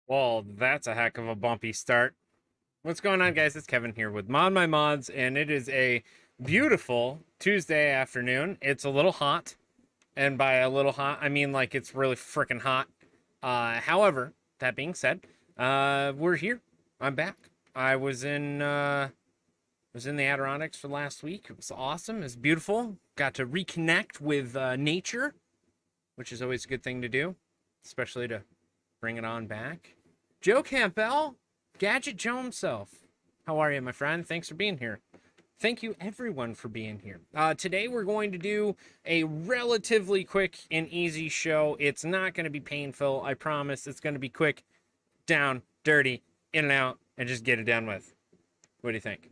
Well, that's a heck of a bumpy start. What's going on, guys? It's Kevin here with ModMyMods, and it is a beautiful Tuesday afternoon. It's a little hot, and by a little hot, I mean like it's really freaking hot. However, that being said, we're here. I'm back. I was in the Adirondacks for last week. It was awesome. It was beautiful. Got to reconnect with nature, which is always a good thing to do, especially to bring it on back. Joe Campbell, Gadget Joe himself. How are you, my friend? Thanks for being here. Thank you, everyone, for being here. Today, we're going to do a relatively quick and easy show. It's not going to be painful. I promise. It's going to be quick, down, dirty, in and out, and just get it done with. What do you think?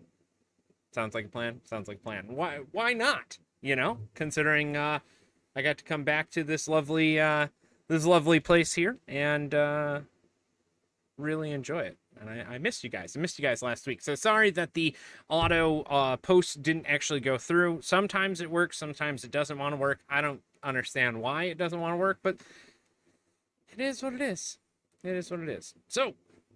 Sounds like a plan? Sounds like a plan. Why not? You know, considering I got to come back to this lovely place here and really enjoy it. And I missed you guys. I missed you guys last week. So sorry that the auto post didn't actually go through. Sometimes it works. Sometimes it doesn't want to work. I don't understand why it doesn't want to work, but it is what it is. It is what it is. So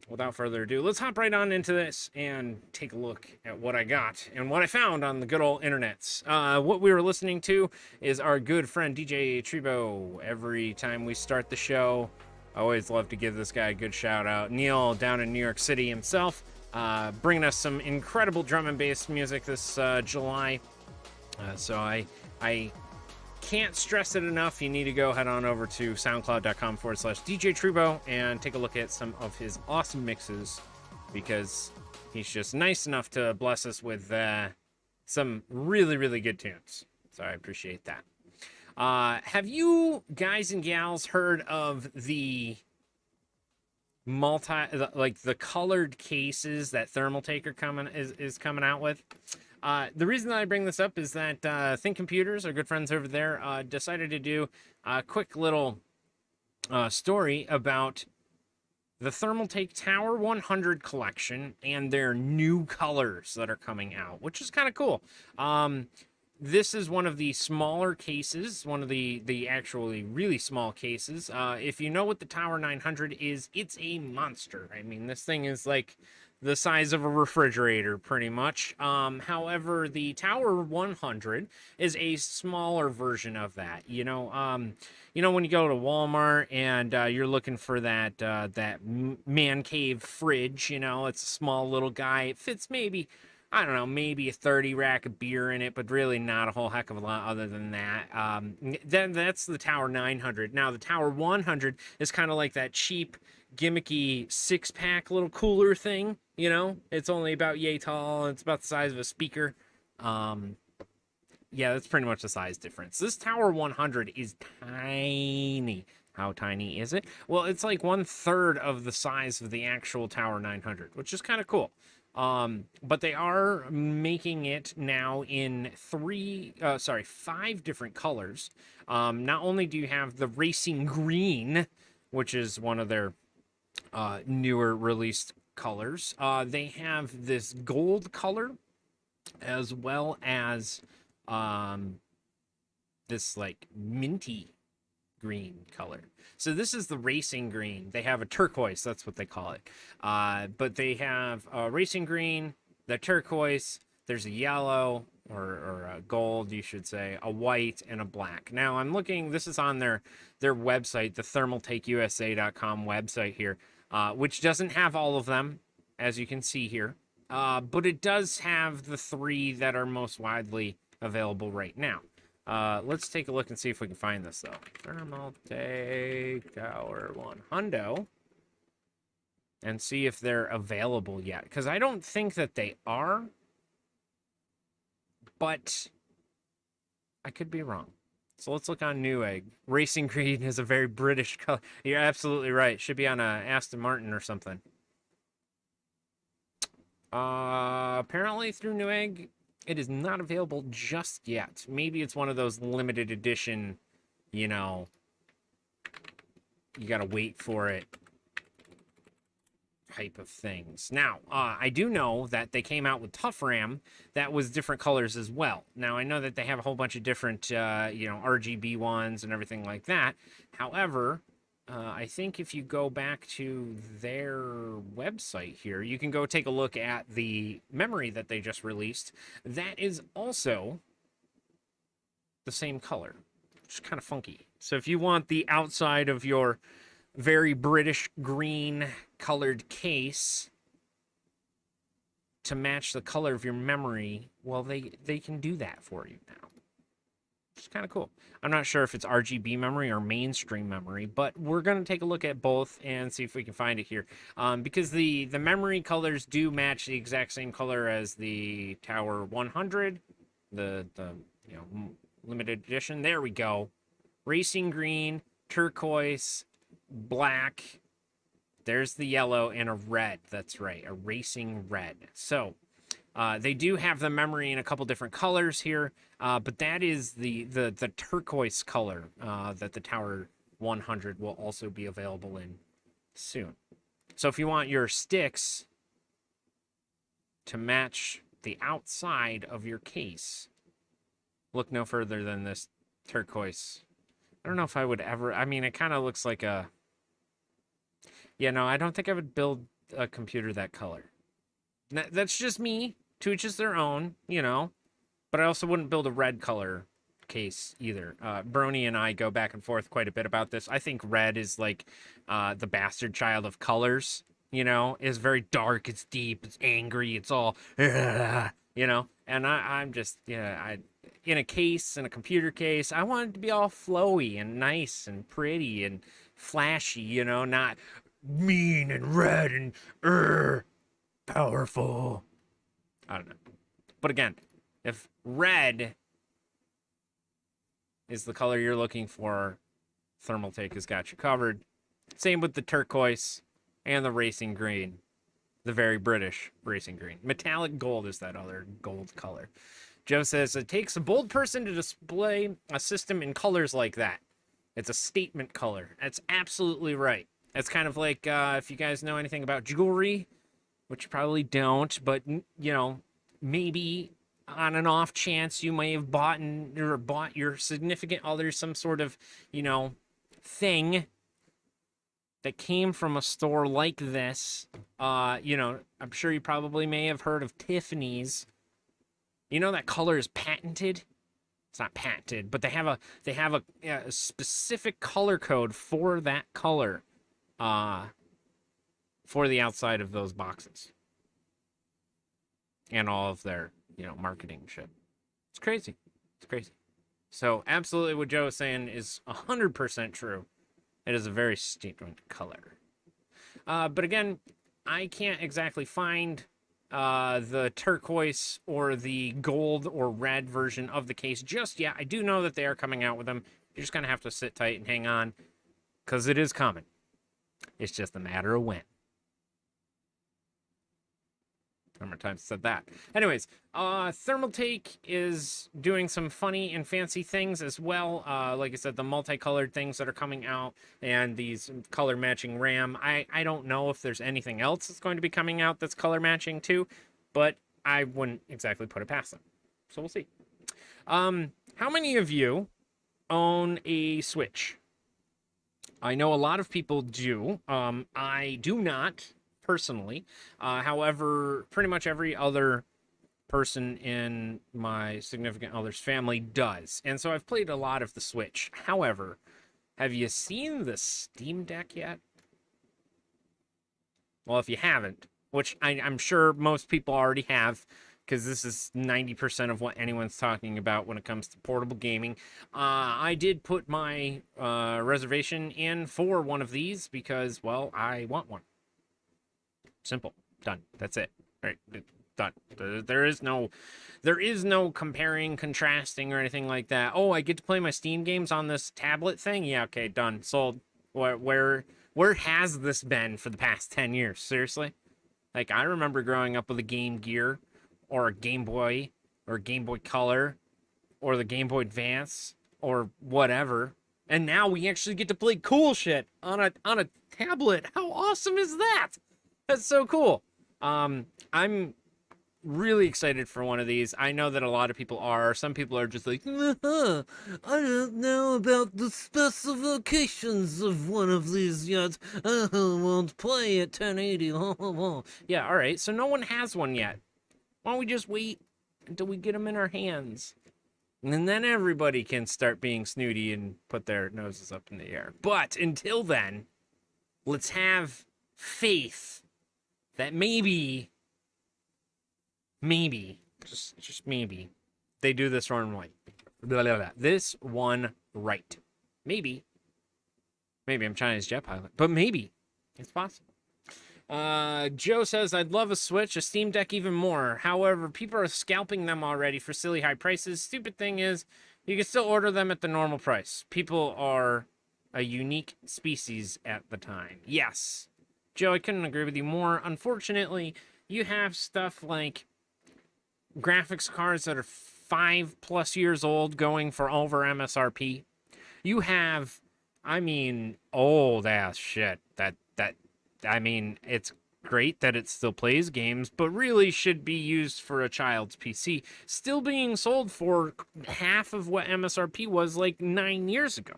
without further ado, let's hop right on into this and take a look at what I got and what I found on the good old internets. What we were listening to is our good friend DJ Trebo. Every time we start the show, I always love to give this guy a good shout out. Neil down in New York City himself, bringing us some incredible drum and bass music this July. So I can't stress it enough. You need to go head on over to soundcloud.com/DJ Trebo and take a look at some of his awesome mixes, because he's just nice enough to bless us with some really, really good tunes. So I appreciate that. Have you guys and gals heard of the the colored cases that Thermal Taker is coming out with? The reason that I bring this up is that Think Computers, our good friends over there, decided to do a quick little story about the Thermaltake Tower 100 collection and their new colors that are coming out, which is kind of cool. This is one of the smaller cases, one of the actually really small cases. If you know what the Tower 900 is, it's a monster. I mean, this thing is like the size of a refrigerator, pretty much. However, the Tower 100 is a smaller version of that. You know, when you go to Walmart and you're looking for that man cave fridge, you know, it's a small little guy. It fits maybe, I don't know, maybe a 30 rack of beer in it, but really not a whole heck of a lot other than that. Then that's the Tower 900. Now, the Tower 100 is kind of like that cheap gimmicky 6-pack little cooler thing. You know, it's only about yay tall. It's about the size of a speaker. Yeah, that's pretty much the size difference. This Tower 100 is tiny. How tiny is it? Well, it's like 1/3 of the size of the actual Tower 900, which is kind of cool. But they are making it now in 5 different colors. Not only do you have the racing green, which is one of their newer released colors, they have this gold color as well as this like minty green color. So this is the racing green. They have a turquoise, that's what they call it. But they have a racing green, the turquoise, there's a yellow or a gold, you should say, a white, and a black. Now I'm looking, this is on their website, the thermaltakeusa.com website here, which doesn't have all of them, as you can see here. But it does have the 3 that are most widely available right now. Let's take a look and see if we can find this, though. Thermaltake Tower 100. And see if they're available yet. Because I don't think that they are. But I could be wrong. So let's look on Newegg. Racing green is a very British color. You're absolutely right. Should be on a Aston Martin or something. Apparently through Newegg, it is not available just yet. Maybe it's one of those limited edition, you know, you gotta wait for it type of things. Now, I do know that they came out with Tough Ram that was different colors as well. Now, I know that they have a whole bunch of different, you know, RGB ones and everything like that. However, I think if you go back to their website here, you can go take a look at the memory that they just released. That is also the same color, which is kind of funky. So if you want the outside of your very British green colored case to match the color of your memory, well, they can do that for you now. It's kind of cool. I'm not sure if it's RGB memory or mainstream memory, but we're going to take a look at both and see if we can find it here. Because the memory colors do match the exact same color as the Tower 100, the you know, limited edition. There we go. Racing green, turquoise, black. There's the yellow and a red. That's right, a racing red. So they do have the memory in a couple different colors here, but that is the turquoise color that the Tower 100 will also be available in soon. So if you want your sticks to match the outside of your case, look no further than this turquoise. I don't know if I would ever, I mean, it kind of looks like a, yeah, no, I don't think I would build a computer that color. That's just me. To each is their own, you know. But I also wouldn't build a red color case either. Brony and I go back and forth quite a bit about this. I think red is like the bastard child of colors, you know. It's very dark, it's deep, it's angry, it's all, you know. And I'm just, yeah, in a case, in a computer case, I want it to be all flowy and nice and pretty and flashy, you know, not mean and red and powerful. I don't know. But again, if red is the color you're looking for, Thermaltake has got you covered. Same with the turquoise and the racing green. The very British racing green. Metallic gold is that other gold color. Joe says, it takes a bold person to display a system in colors like that. It's a statement color. That's absolutely right. It's kind of like, if you guys know anything about jewelry, which you probably don't, but, you know, maybe on an off chance you may have bought your significant other some sort of, you know, thing that came from a store like this. You know, I'm sure you probably may have heard of Tiffany's. You know that color is patented? It's not patented, but they have a specific color code for that color for the outside of those boxes. And all of their, you know, marketing shit. It's crazy. It's crazy. So absolutely what Joe is saying is 100% true. It is a very statement color. But again, I can't exactly find the turquoise or the gold or red version of the case just yet. I do know that they are coming out with them. You're just going to have to sit tight and hang on because it is coming. It's just a matter of when. How many times said that? Anyways, Thermaltake is doing some funny and fancy things as well. Like I said, the multicolored things that are coming out and these color matching RAM. I don't know if there's anything else that's going to be coming out that's color matching too, but I wouldn't exactly put it past them. So we'll see. How many of you own a Switch? I know a lot of people do. I do not personally. However, pretty much every other person in my significant other's family does. And so I've played a lot of the Switch. However, have you seen the Steam Deck yet? Well, if you haven't, which I'm sure most people already have, because this is 90% of what anyone's talking about when it comes to portable gaming. I did put my reservation in for one of these because, well, I want one. Simple. Done. That's it. All right. Done. There is no comparing, contrasting, or anything like that. Oh, I get to play my Steam games on this tablet thing? Yeah, okay, done. Sold. Where has this been for the past 10 years? Seriously? Like, I remember growing up with a Game Gear, or a Game Boy, or a Game Boy Color, or the Game Boy Advance, or whatever. And now we actually get to play cool shit on a tablet. How awesome is that? That's so cool. I'm really excited for one of these. I know that a lot of people are. Some people are just like, I don't know about the specifications of one of these yet. I won't play at 1080. Yeah, all right. So no one has one yet. Why don't we just wait until we get them in our hands? And then everybody can start being snooty and put their noses up in the air. But until then, let's have faith that maybe, just maybe, they do this one right. This one right. Maybe I'm Chinese jet pilot, but maybe it's possible. Joe says, I'd love a Switch, a Steam Deck even more. However, people are scalping them already for silly high prices. Stupid thing is, you can still order them at the normal price. People are a unique species at the time. Yes. Joe, I couldn't agree with you more. Unfortunately, you have stuff like graphics cards that are 5+ years old going for over MSRP. You have, old ass shit it's great that it still plays games, but really should be used for a child's PC. Still being sold for half of what MSRP was like 9 years ago.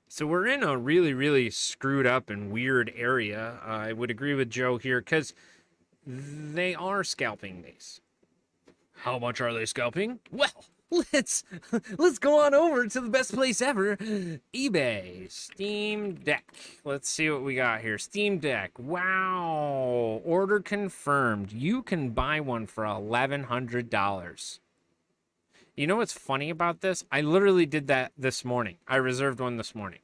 So we're in a really, really screwed up and weird area. I would agree with Joe here because they are scalping these. How much are they scalping? Well, let's go on over to the best place ever, eBay. Steam Deck. Let's see what we got here. Steam Deck. Wow. Order confirmed. You can buy one for $1,100. You know what's funny about this? I literally did that this morning. I reserved one this morning.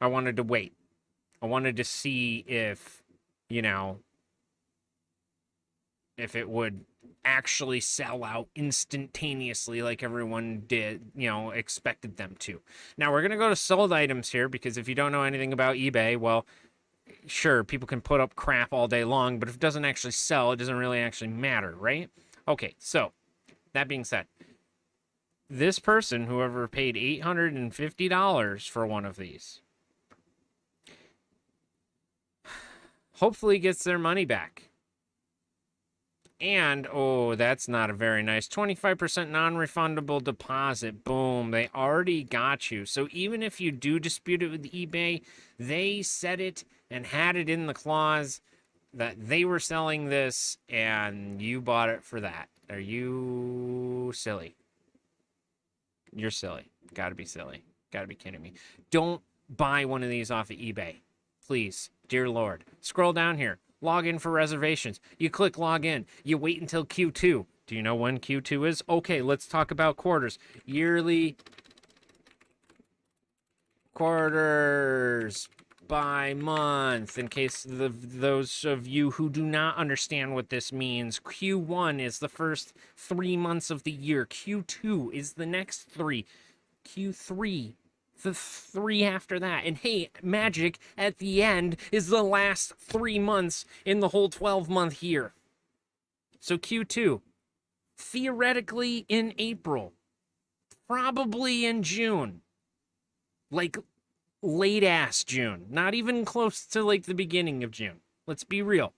I wanted to wait. I wanted to see if, if it would actually sell out instantaneously like everyone did, expected them to. Now we're going to go to sold items here because if you don't know anything about eBay, well, sure, people can put up crap all day long, but if it doesn't actually sell, it doesn't really actually matter, right? Okay, so that being said, this person, whoever paid $850 for one of these, hopefully gets their money back. And, oh, that's not a very nice 25% non-refundable deposit. Boom, they already got you. So even if you do dispute it with eBay, they said it and had it in the clause that they were selling this and you bought it for that. Are you silly? You're silly. Gotta be silly. Gotta be kidding me. Don't buy one of these off of eBay. Please, dear Lord. Scroll down here. Log in for reservations. You click log in. You wait until Q2. Do you know when Q2 is? Okay, let's talk about quarters. Yearly quarters. by month, in case those of you who do not understand what this means. Q1 is the first 3 months of the year. Q2 is the next 3. Q3, the 3 after that. And hey, magic at the end is the last 3 months in the whole 12-month year. So Q2, theoretically in April, probably in June. Like late ass June, not even close to like the beginning of June. Let's be real.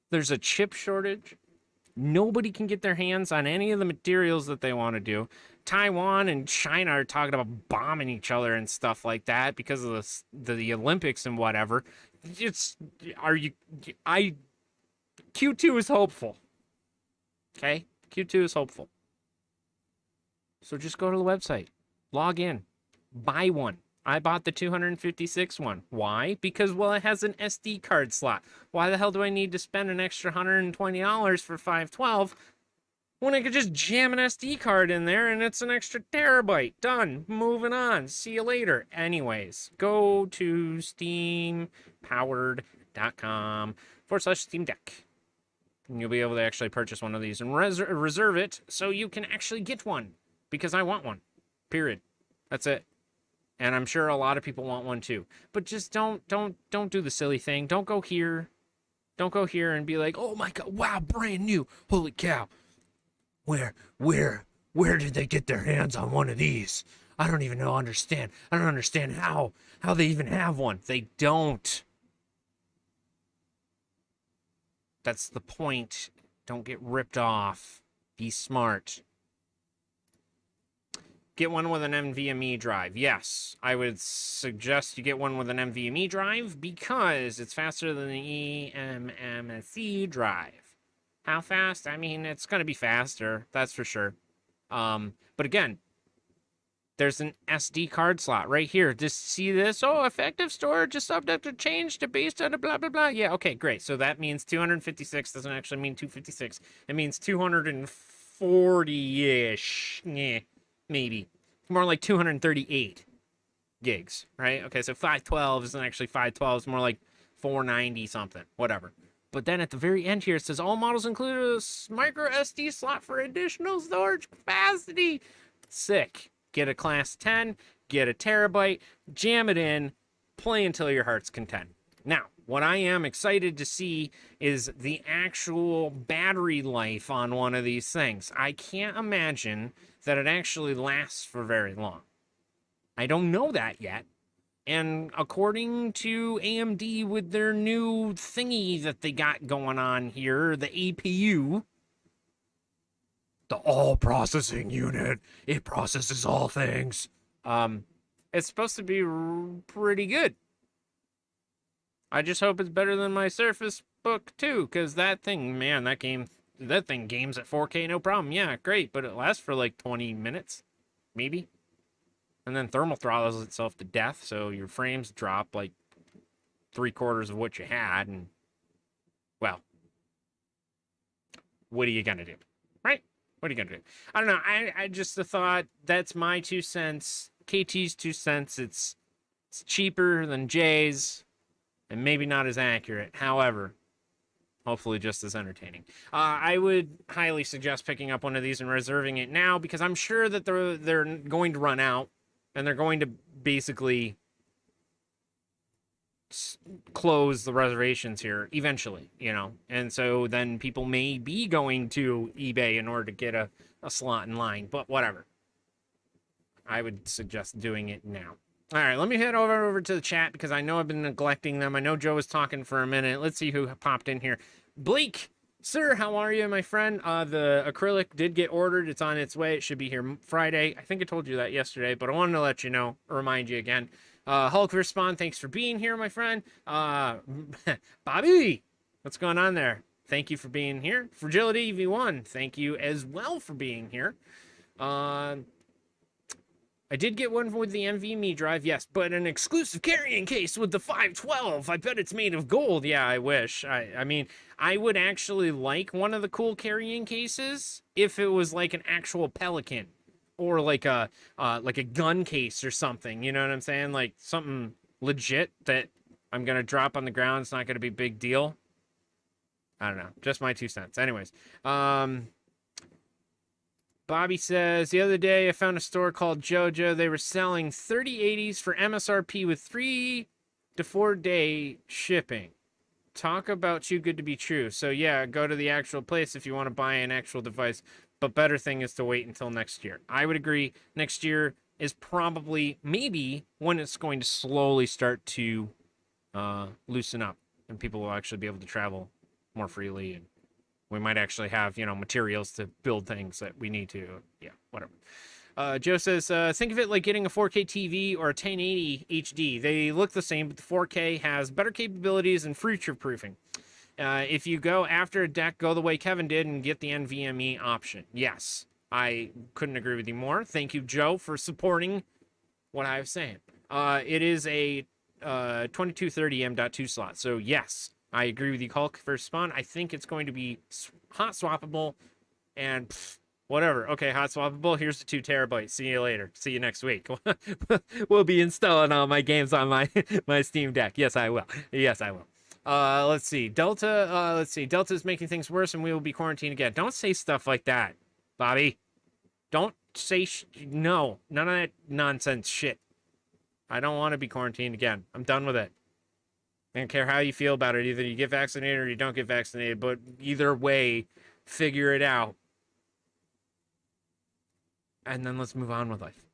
There's a chip shortage. Nobody can get their hands on any of the materials that they want to do. Taiwan and China are talking about bombing each other and stuff like that because of the Olympics and whatever. Q2 is hopeful. Okay? Q2 is hopeful. So just go to the website, log in, buy one. I bought the 256 one. Why? Because, well, it has an SD card slot. Why the hell do I need to spend an extra $120 for 512 when I could just jam an SD card in there and it's an extra terabyte? Done. Moving on. See you later. Anyways, go to steampowered.com/Steam Deck. And you'll be able to actually purchase one of these and reserve it so you can actually get one. Because I want one. Period. That's it. And I'm sure a lot of people want one too. But just don't do the silly thing. Don't go here. Don't go here and be like, oh my God, wow, brand new. Holy cow. Where did they get their hands on one of these? I don't even understand. I don't understand how they even have one. They don't. That's the point. Don't get ripped off. Be smart. Get one with an NVMe drive. Yes, I would suggest you get one with an NVMe drive because it's faster than the eMMC drive. How fast? I mean, it's going to be faster. That's for sure. But again, there's an SD card slot right here. Just see this? Oh, effective storage is subject to change to based on a blah, blah, blah. Yeah, okay, great. So that means 256 doesn't actually mean 256. It means 240-ish. Yeah. Maybe. More like 238 gigs, right? Okay, so 512 isn't actually 512. It's more like 490 something, whatever. But then at the very end here, it says all models include a micro SD slot for additional storage capacity. Sick. Get a class 10, get a terabyte, jam it in, play until your heart's content. Now, what I am excited to see is the actual battery life on one of these things. I can't imagine that it actually lasts for very long. I don't know that yet. And according to AMD with their new thingy that they got going on here, the APU, the all processing unit, it processes all things. It's supposed to be pretty good. I just hope it's better than my Surface Book 2, because that thing, man, that thing games at 4K, no problem. Yeah, great, but it lasts for like 20 minutes, maybe. And then thermal throttles itself to death, so your frames drop like 3/4 of what you had, and, well, what are you gonna do, right? What are you gonna do? I don't know, I just thought that's my 2 cents, KT's 2 cents. It's cheaper than Jay's, and maybe not as accurate. However, hopefully just as entertaining. I would highly suggest picking up one of these and reserving it now, because I'm sure that they're going to run out, and they're going to basically close the reservations here eventually, you know. And so then people may be going to eBay in order to get a slot in line, but whatever. I would suggest doing it now. All right, let me head over to the chat because I know I've been neglecting them. I know Joe was talking for a minute. Let's see who popped in here. Blake, sir, how are you, my friend? The acrylic did get ordered. It's on its way. It should be here Friday. I think I told you that yesterday, but I wanted to let you know, remind you again. Hulk Respond, thanks for being here, my friend. Bobby, what's going on there? Thank you for being here. Fragility V1, thank you as well for being here. I did get one with the NVMe drive, yes, but an exclusive carrying case with the 512. I bet it's made of gold. Yeah, I wish. I mean, I would actually like one of the cool carrying cases if it was like an actual Pelican or like a gun case or something. You know what I'm saying? Like something legit that I'm going to drop on the ground. It's not going to be a big deal. I don't know. Just my 2 cents. Anyways, Bobby says, the other day I found a store called JoJo. They were selling 3080s for MSRP with 3 to 4 day shipping. Talk about too good to be true. So yeah, go to the actual place if you want to buy an actual device. But better thing is to wait until next year. I would agree. Next year is probably maybe when it's going to slowly start to loosen up, and people will actually be able to travel more freely, and we might actually have, you know, materials to build things that we need to. Yeah, whatever. Joe says, think of it like getting a 4K TV or a 1080 HD. They look the same, but the 4K has better capabilities and future-proofing. If you go after a deck, go the way Kevin did and get the NVMe option. Yes, I couldn't agree with you more. Thank you, Joe, for supporting what I was saying. It is a 2230 M.2 slot, so yes, I agree with you, Hulk. First spawn, I think it's going to be hot swappable, and whatever. Okay, hot swappable. Here's the 2 terabytes. See you later. See you next week. We'll be installing all my games on my my Steam Deck. Yes, I will. Yes, I will. Let's see. Delta. Let's see. Delta's making things worse, and we will be quarantined again. Don't say stuff like that, Bobby. Don't say no. None of that nonsense shit. I don't want to be quarantined again. I'm done with it. I don't care how you feel about it. Either you get vaccinated or you don't get vaccinated. But either way, figure it out. And then let's move on with life.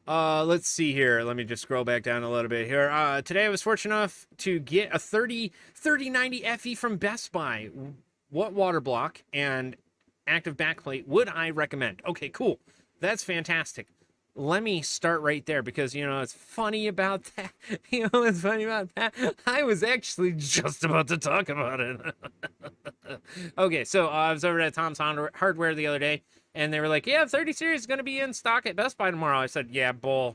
Let's see here. Let me just scroll back down a little bit here. Today I was fortunate enough to get a 3090 FE from Best Buy. What water block and active backplate would I recommend? Okay, cool. That's fantastic. Let me start right there because, you know, it's funny about that. You know, it's funny about that. I was actually just about to talk about it. Okay, so I was over at Tom's Hardware the other day, and they were like, yeah, 30 series is going to be in stock at Best Buy tomorrow. I said, yeah, no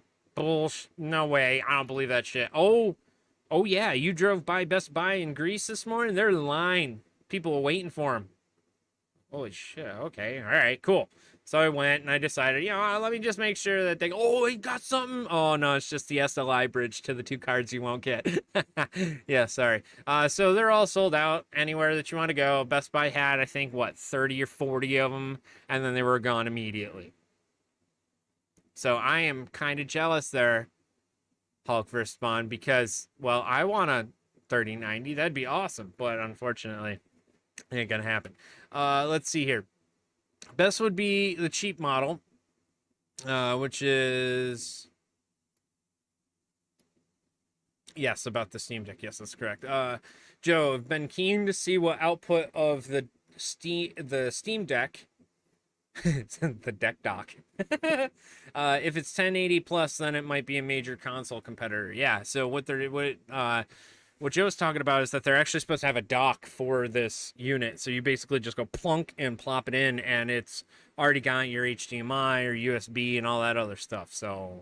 way. I don't believe that shit. Oh, yeah, you drove by Best Buy in Greece this morning? They're in line. People are waiting for them. Holy shit, okay, all right, cool. So I went and I decided, you know, let me just make sure that they, oh, he got something. Oh, no, it's just the SLI bridge to the 2 cards you won't get. Yeah, sorry. So they're all sold out anywhere that you want to go. Best Buy had, I think, what, 30 or 40 of them, and then they were gone immediately. So I am kind of jealous there, Hulk vs. Spawn, because, well, I want a 3090. That'd be awesome, but unfortunately, it ain't gonna happen. Let's see here. Best would be the cheap model, which is, yes, about the Steam Deck. Yes, that's correct. Joe, I've been keen to see what output of the Steam Deck, the deck dock. If it's 1080 plus, then it might be a major console competitor. Yeah. So what Joe's talking about is that they're actually supposed to have a dock for this unit. So you basically just go plunk and plop it in, and it's already got your HDMI or USB and all that other stuff. So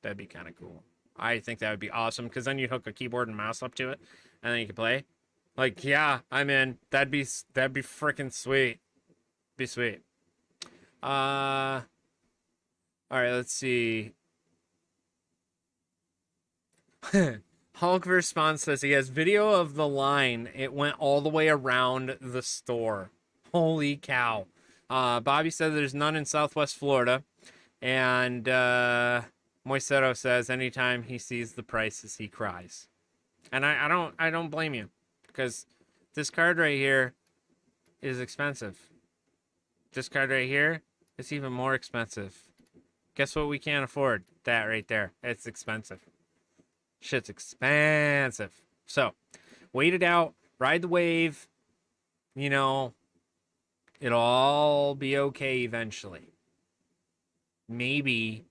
that'd be kind of cool. I think that would be awesome because then you hook a keyboard and mouse up to it, and then you can play. Like, yeah, I'm in. That'd be freaking sweet. Be sweet. All right, let's see. Hulk response says he has video of the line. It went all the way around the store. Holy cow. Bobby said there's none in Southwest Florida. And Moisero says anytime he sees the prices, he cries. And I don't blame you. Because this card right here is expensive. This card right here is even more expensive. Guess what we can't afford? That right there. It's expensive. Shit's expensive. So, wait it out. Ride the wave. You know, it'll all be okay eventually. Maybe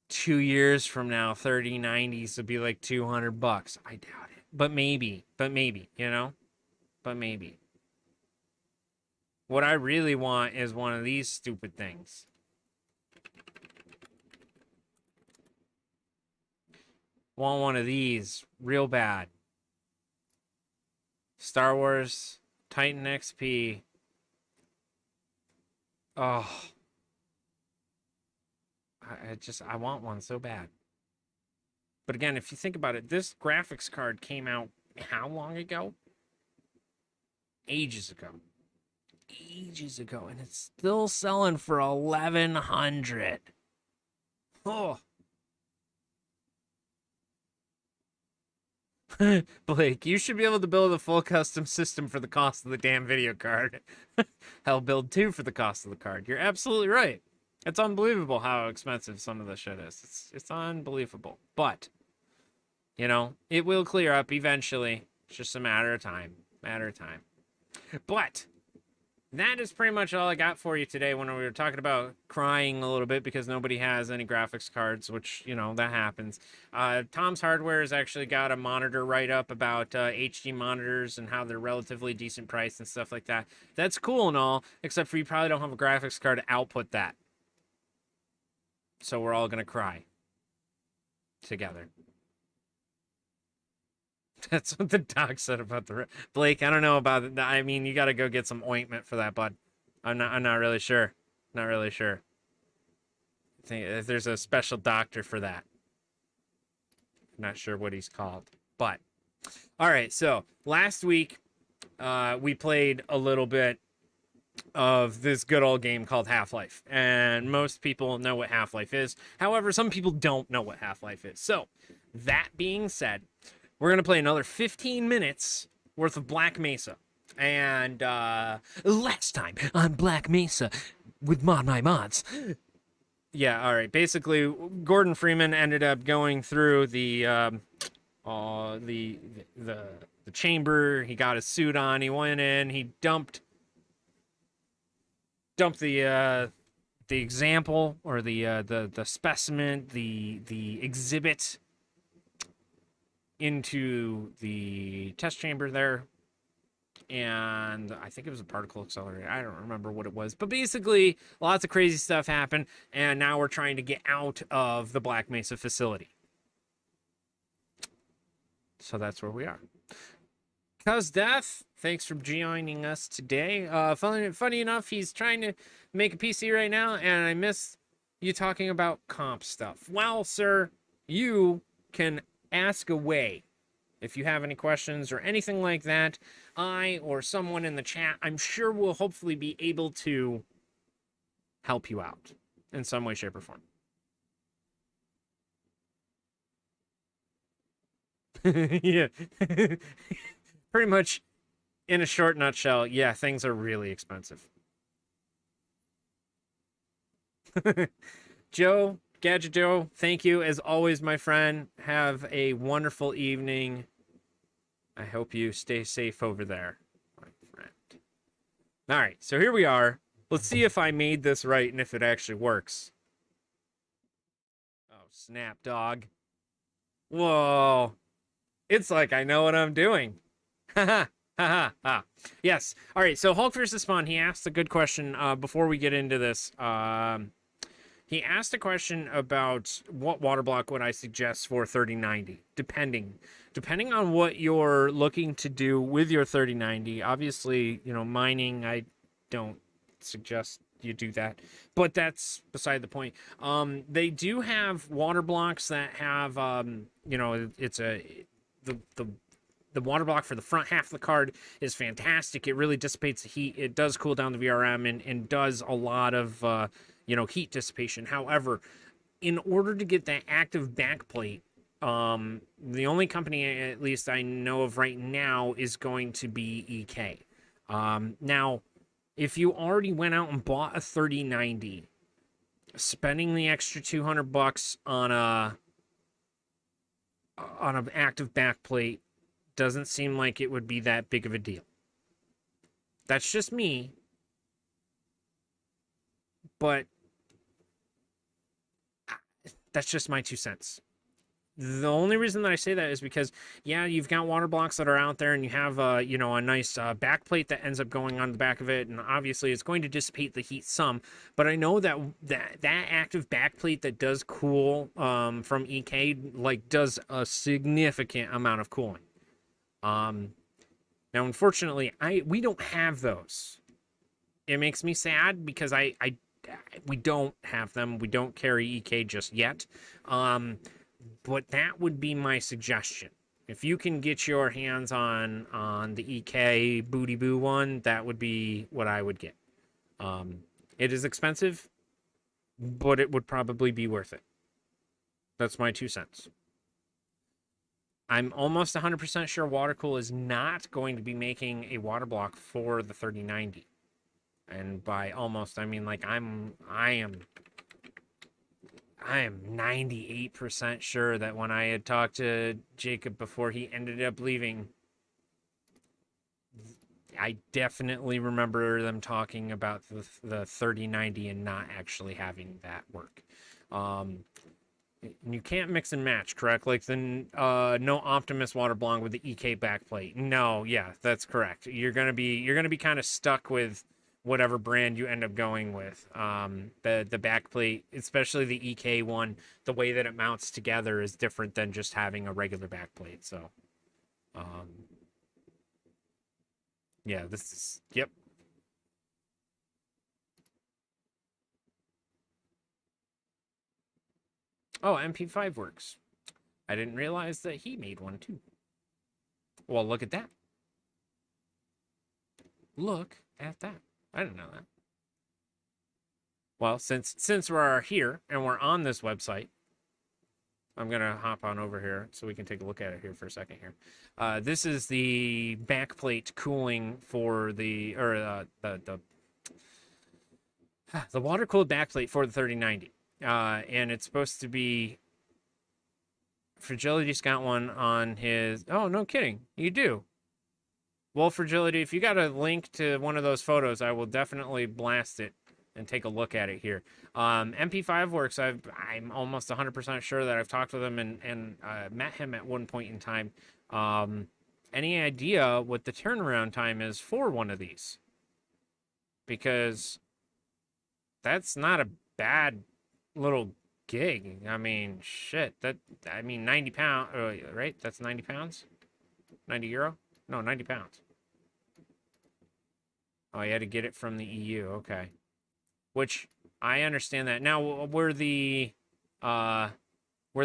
2 years from now, 3090s will be like $200. I doubt it. But maybe, you know? But maybe. What I really want is one of these stupid things. Want one of these real bad. Star Wars Titan XP. Oh. I want one so bad. But again, if you think about it, this graphics card came out how long ago? Ages ago. Ages ago. And it's still selling for $1,100. Oh. Blake, you should be able to build a full custom system for the cost of the damn video card. Hell, build two for the cost of the card. You're absolutely right. It's unbelievable how expensive some of this shit is. It's unbelievable. But, you know, it will clear up eventually. It's just a matter of time. But that is pretty much all I got for you today when we were talking about crying a little bit because nobody has any graphics cards, which, you know, that happens. Tom's Hardware has actually got a monitor write-up about HD monitors and how they're relatively decent price and stuff like that. That's cool and all, except for you probably don't have a graphics card to output that. So we're all going to cry together. That's what the doc said about the Blake. I don't know about it. I mean, you got to go get some ointment for that, bud. I'm not really sure. Not really sure. I think if there's a special doctor for that. Not sure what he's called, but all right. So last week, we played a little bit of this good old game called Half-Life, and most people know what Half-Life is. However, some people don't know what Half-Life is. So that being said, we're going to play another 15 minutes worth of Black Mesa. And last time on Black Mesa with ModMyMods. Yeah, all right. Basically, Gordon Freeman ended up going through the chamber. He got his suit on. He went in. He dumped the example or the specimen, the exhibit into the test chamber there, and I think it was a particle accelerator. I don't remember what it was, but basically lots of crazy stuff happened, and now we're trying to get out of the Black Mesa facility. So that's where we are. Cuz Death, thanks for joining us today. Funny enough, he's trying to make a PC right now, and I missed you talking about comp stuff. Well, sir, you can ask away if you have any questions or anything like that. I or someone in the chat, I'm sure, will hopefully be able to help you out in some way, shape, or form. Yeah. Pretty much in a short nutshell, yeah, things are really expensive. Joe, Gadget Joe, thank you as always, my friend. Have a wonderful evening. I hope you stay safe over there, my friend. All right, so here we are. Let's see if I made this right and if it actually works. Oh, snap, dog. Whoa. It's like I know what I'm doing. Haha. Ha. Yes. All right, so Hulk vs. Spawn, he asked a good question before we get into this. He asked a question about what water block would I suggest for 3090, depending on what you're looking to do with your 3090. Obviously, you know, mining, I don't suggest you do that, but that's beside the point. They do have water blocks that have, you know, it's the water block for the front half of the card is fantastic. It really dissipates the heat. It does cool down the VRM and does a lot of, you know, heat dissipation. However, in order to get that active backplate, the only company, at least I know of right now, is going to be EK. Now, if you already went out and bought a 3090, spending the extra $200 on an active backplate doesn't seem like it would be that big of a deal. That's just me, but that's just my 2 cents. The only reason that I say that is because, yeah, you've got water blocks that are out there, and you have, you know, a nice backplate that ends up going on the back of it, and obviously it's going to dissipate the heat some. But I know that active backplate that does cool from EK, like, does a significant amount of cooling. Now, unfortunately, we don't have those. It makes me sad because we don't have them. We don't carry EK just yet. But that would be my suggestion. If you can get your hands on the EK Booty Boo one, that would be what I would get. It is expensive, but it would probably be worth it. That's my 2 cents. I'm almost 100% sure Watercool is not going to be making a water block for the 3090. And by almost, I mean like I am 98% sure that when I had talked to Jacob before he ended up leaving, I definitely remember them talking about the 3090 and not actually having that work. You can't mix and match, correct? Like the no Optimus water block with the EK backplate. No, yeah, that's correct. You're gonna be kind of stuck with whatever brand you end up going with. The backplate, especially the EK one, the way that it mounts together is different than just having a regular backplate. So, yeah, this is yep. Oh, MP5 works. I didn't realize that he made one too. Well, look at that. Look at that. I didn't know that. Well, since we're here and we're on this website, I'm gonna hop on over here so we can take a look at it here for a second here. This is the backplate cooling for the the water cooled backplate for the 3090, and it's supposed to be. Fragility's got one on his. Oh, no kidding, you do. Well, Fragility, if you got a link to one of those photos, I will definitely blast it and take a look at it here. MP5 works. I'm almost 100% sure that I've talked with him and met him at one point in time. Any idea what the turnaround time is for one of these? Because that's not a bad little gig. I mean, shit. I mean, 90 pounds, right? That's 90 pounds? 90 euro? No, 90 pounds. Oh, you had to get it from the EU. Okay. Which I understand that. Now, were the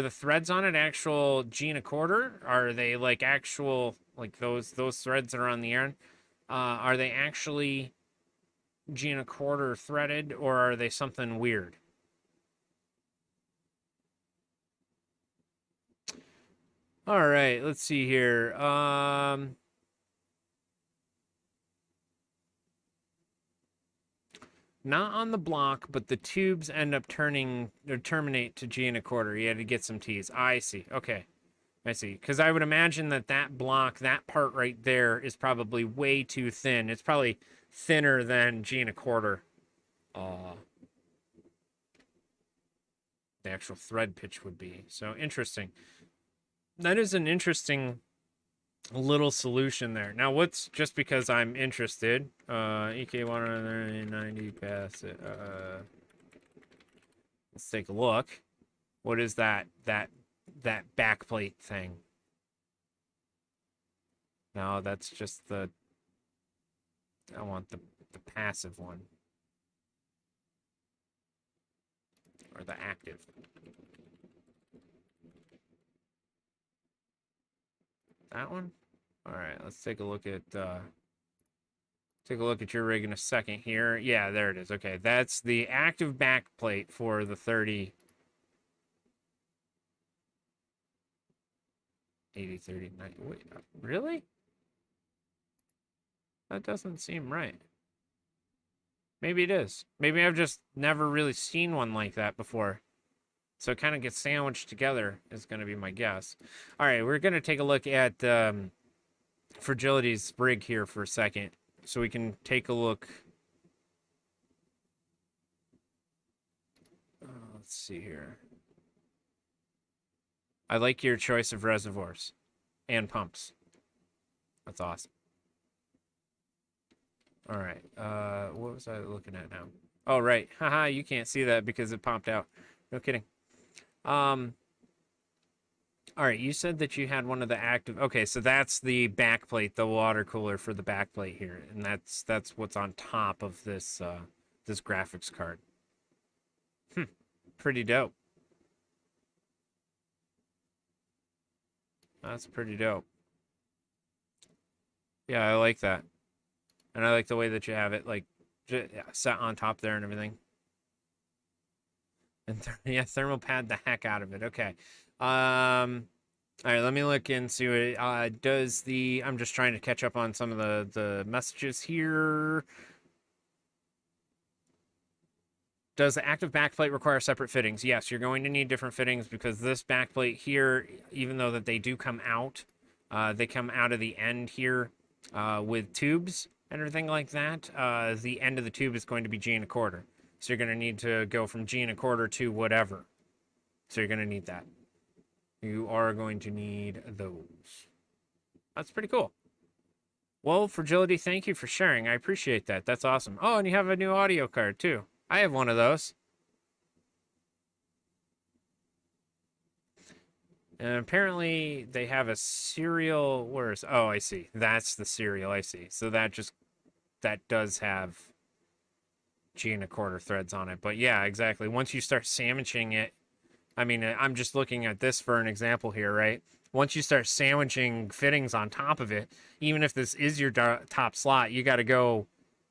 threads on it actual G and a quarter? Are they like actual like those threads that are on the end? Are they actually G and a quarter threaded, or are they something weird? All right, let's see here. Not on the block, but the tubes end up turning or terminate to G and a quarter. You had to get some T's. I see. Okay. I see. Because I would imagine that that block, that part right there, is probably way too thin. It's probably thinner than G and a quarter. The actual thread pitch would be. So interesting. That is an interesting little solution there. Now, what's just because I'm interested? EK 190 pass it. Let's take a look. What is that backplate thing? No, that's just the. I want the passive one. Or the active. That one? Alright, let's take a look at your rig in a second here. Yeah, there it is. Okay, that's the active backplate for the 30 80 30 90. Wait, really? That doesn't seem right. Maybe it is. Maybe I've just never really seen one like that before. So it kind of gets sandwiched together is going to be my guess. All right, we're going to take a look at Fragility's rig here for a second so we can take a look. Let's see here. I like your choice of reservoirs and pumps. That's awesome. All right. What was I looking at now? Oh, right. Haha, you can't see that because it popped out. No kidding. All right, you said that you had one of the active. Okay, so that's the backplate, the water cooler for the backplate here, and that's what's on top of this this graphics card. Pretty dope. That's pretty dope. Yeah, I like that. And I like the way that you have it, like, set on top there and everything. And yeah, thermal pad the heck out of it. Okay. All right, let me look into it. Does the... I'm just trying to catch up on some of the messages here. Does the active backplate require separate fittings? Yes, you're going to need different fittings because this backplate here, even though that they do come out, they come out of the end here with tubes and everything like that. The end of the tube is going to be G and a quarter. So you're going to need to go from G and a quarter to whatever. So you're going to need that. You are going to need those. That's pretty cool. Well, Fragility, thank you for sharing. I appreciate that. That's awesome. Oh, and you have a new audio card, too. I have one of those. And apparently they have a serial... Where's... Oh, I see. That's the serial. I see. So that does have G and a quarter threads on it. But yeah, exactly. Once you start sandwiching it, I mean, I'm just looking at this for an example here, right? Once you start sandwiching fittings on top of it, even if this is your top slot, you got to go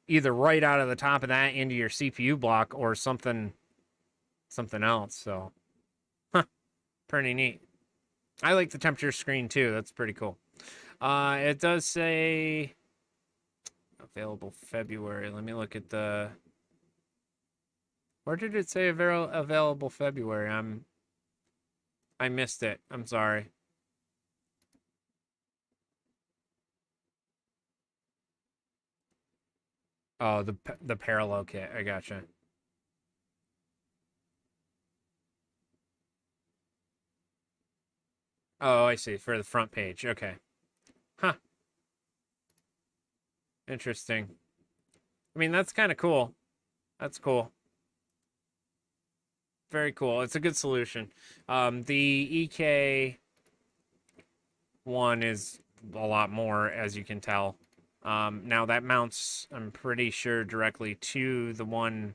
either right out of the top of that into your CPU block or something else. So, pretty neat. I like the temperature screen too. That's pretty cool. It does say available February. Let me look at the... Where did it say available February? I missed it. I'm sorry. Oh, the parallel kit. I gotcha. Oh, I see. For the front page. Okay. Huh. Interesting. I mean, that's kind of cool. That's cool. Very cool. It's a good solution. The EK one is a lot more, as you can tell. Now that mounts, I'm pretty sure, directly to the one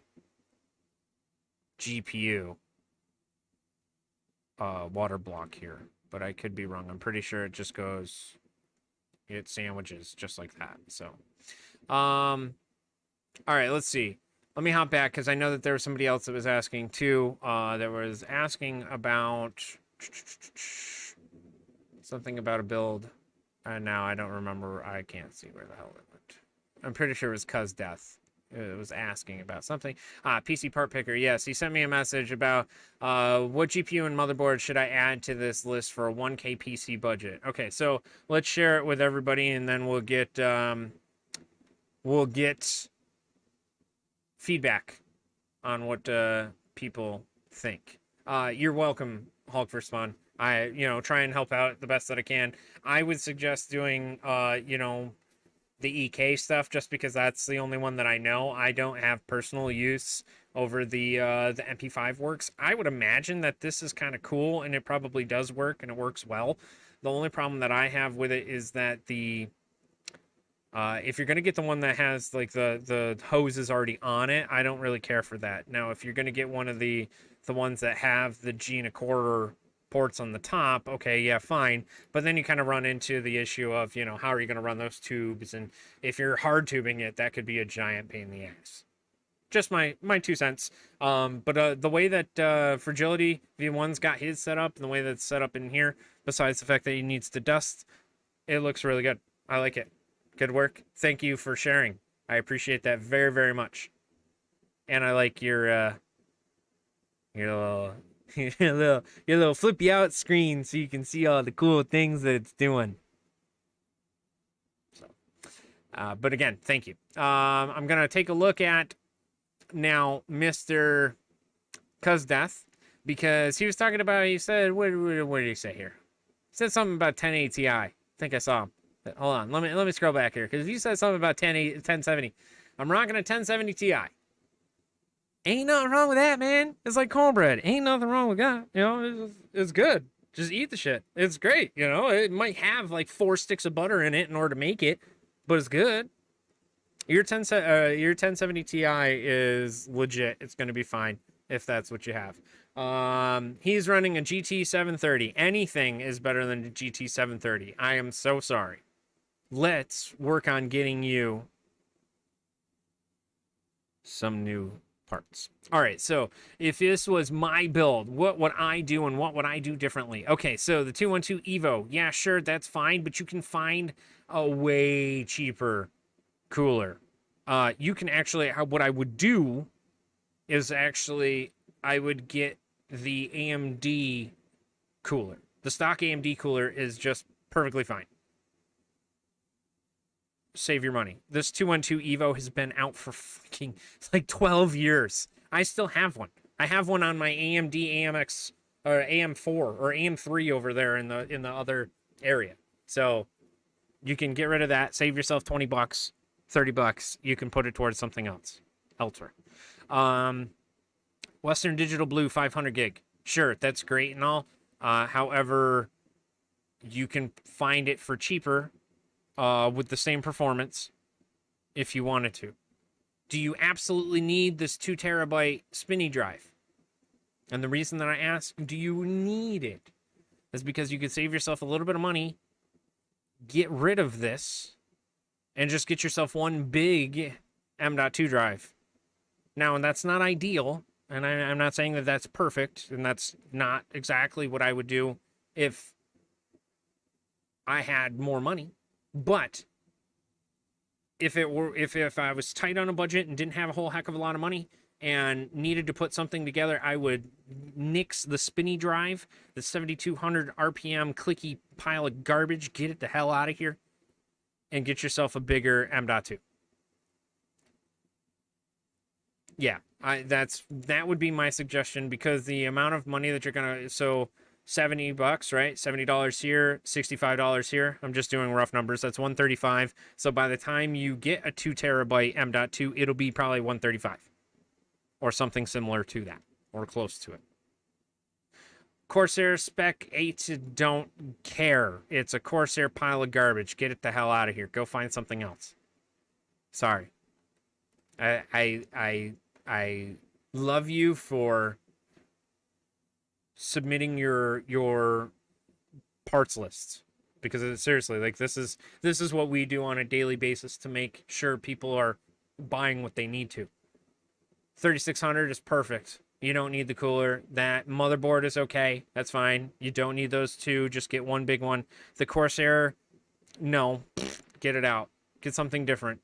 GPU water block here, but I could be wrong. I'm pretty sure it just goes, it sandwiches just like that. So, all right, let's see. Let me hop back because I know that there was somebody else that was asking too. That was asking about something about a build. Now I don't remember. I can't see where the hell it went. I'm pretty sure it was Cuz Death. It was asking about something. PC part picker. Yes, he sent me a message about what GPU and motherboard should I add to this list for a 1K PC budget. Okay, so let's share it with everybody, and then we'll get feedback on what people think. You're welcome, Hulk for Spawn. I try and help out the best that I can. I would suggest doing the EK stuff just because that's the only one that I know. I don't have personal use over the MP5 works. I would imagine that this is kind of cool and it probably does work and it works well. The only problem that I have with it is that if you're going to get the one that has like the hoses already on it, I don't really care for that. Now, if you're going to get one of the ones that have the G and a quarter ports on the top, okay, yeah, fine. But then you kind of run into the issue of, how are you going to run those tubes? And if you're hard tubing it, that could be a giant pain in the ass. Just my 2 cents. But the way that Fragility V1's got his set up and the way that's set up in here, besides the fact that he needs to dust, it looks really good. I like it. Good work. Thank you for sharing. I appreciate that very, very much. And I like your little your little flippy out screen so you can see all the cool things that it's doing. So, but again, thank you. I'm gonna take a look at now Mr. Cuz Death, because he was talking about, he said, what did he say here? He said something about 1080 Ti. I think I saw him. Hold on, let me scroll back here, because he said something about 1070. I'm rocking a 1070 Ti. Ain't nothing wrong with that, man. It's like cornbread. Ain't nothing wrong with that. It's good. Just eat the shit. It's great. It might have like 4 sticks of butter in it in order to make it, but it's good. Your 1070 Ti is legit. It's going to be fine if that's what you have. He's running a GT 730. Anything is better than a GT 730. I am so sorry. Let's work on getting you some new parts. All right, so if this was my build, what would I do and what would I do differently? Okay, so the 212 Evo, yeah, sure, that's fine, but you can find a way cheaper cooler. You can actually, what I would do is actually, I would get the AMD cooler. The stock AMD cooler is just perfectly fine. Save your money. This 212 Evo has been out for fucking like 12 years. I still have one. I have one on my AMD AMX or AM4 or AM3 over there in the other area. So you can get rid of that, save yourself 20 bucks, 30 bucks. You can put it towards something else elsewhere. Western Digital Blue 500 gig. Sure, that's great and all. However, you can find it for cheaper with the same performance if you wanted to. Do you absolutely need this 2 terabyte spinny drive? And the reason that I ask, do you need it? Is because you could save yourself a little bit of money, get rid of this, and just get yourself one big M.2 drive. Now, and that's not ideal, and I'm not saying that that's perfect, and that's not exactly what I would do if I had more money. But if I was tight on a budget and didn't have a whole heck of a lot of money and needed to put something together, I would nix the spinny drive, the 7,200 RPM clicky pile of garbage, get it the hell out of here, and get yourself a bigger M.2. Yeah, that would be my suggestion, because the amount of money that you're gonna, so 70 bucks, right? $70 here, $65 here. I'm just doing rough numbers. That's 135. So by the time you get a 2 terabyte M.2, it'll be probably 135 or something similar to that or close to it. Corsair Spec 8, don't care. It's a Corsair pile of garbage. Get it the hell out of here. Go find something else. Sorry. I love you for submitting your parts lists, because seriously, like, this is what we do on a daily basis to make sure people are buying what they need to. 3600 is perfect. You don't need the cooler. That motherboard is okay. That's fine. You don't need those two. Just get one big one. The Corsair, no, get it out. Get something different.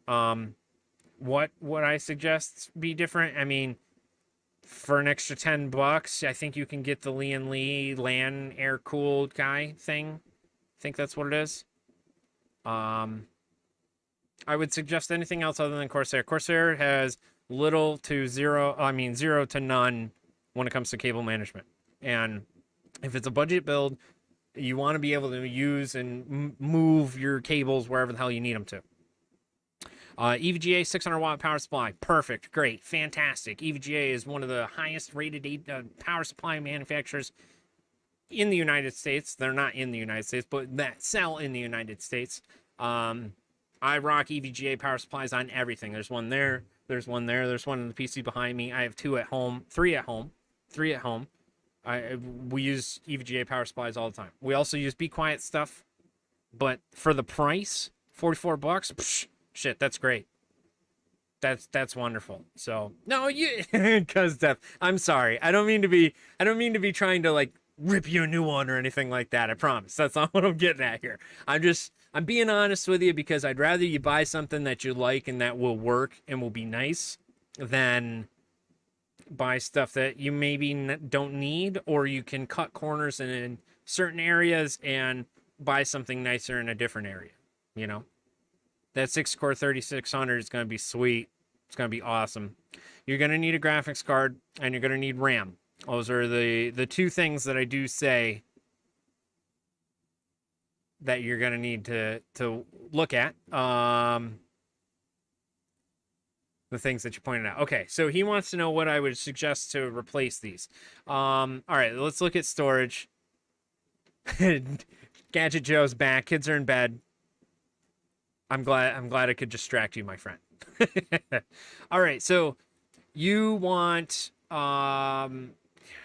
What would I suggest be different? I mean, for an extra 10 bucks, I think you can get the Lian Li LAN air-cooled guy thing. I think that's what it is. I would suggest anything else other than Corsair. Corsair has zero to none when it comes to cable management. And if it's a budget build, you want to be able to use and move your cables wherever the hell you need them to. EVGA 600 watt power supply. Perfect. Great. Fantastic. EVGA is one of the highest rated power supply manufacturers in the United States. They're not in the United States, but that sell in the United States. I rock EVGA power supplies on everything. There's one there. There's one there. There's one in the PC behind me. I have three at home. Three at home. We use EVGA power supplies all the time. We also use Be Quiet stuff, but for the price, 44 bucks, psh, shit, that's great. That's wonderful. So no, you cuz Def, I'm sorry. I don't mean to be trying to like rip you a new one or anything like that. I promise. That's not what I'm getting at here. I'm being honest with you, because I'd rather you buy something that you like and that will work and will be nice than buy stuff that you maybe don't need, or you can cut corners in certain areas and buy something nicer in a different area, you know? That 6-core 3600 is going to be sweet. It's going to be awesome. You're going to need a graphics card, and you're going to need RAM. Those are the two things that I do say that you're going to need to look at. The things that you pointed out. Okay, so he wants to know what I would suggest to replace these. All right, let's look at storage. Gadget Joe's back. Kids are in bed. I'm glad I could distract you, my friend. All right, so you want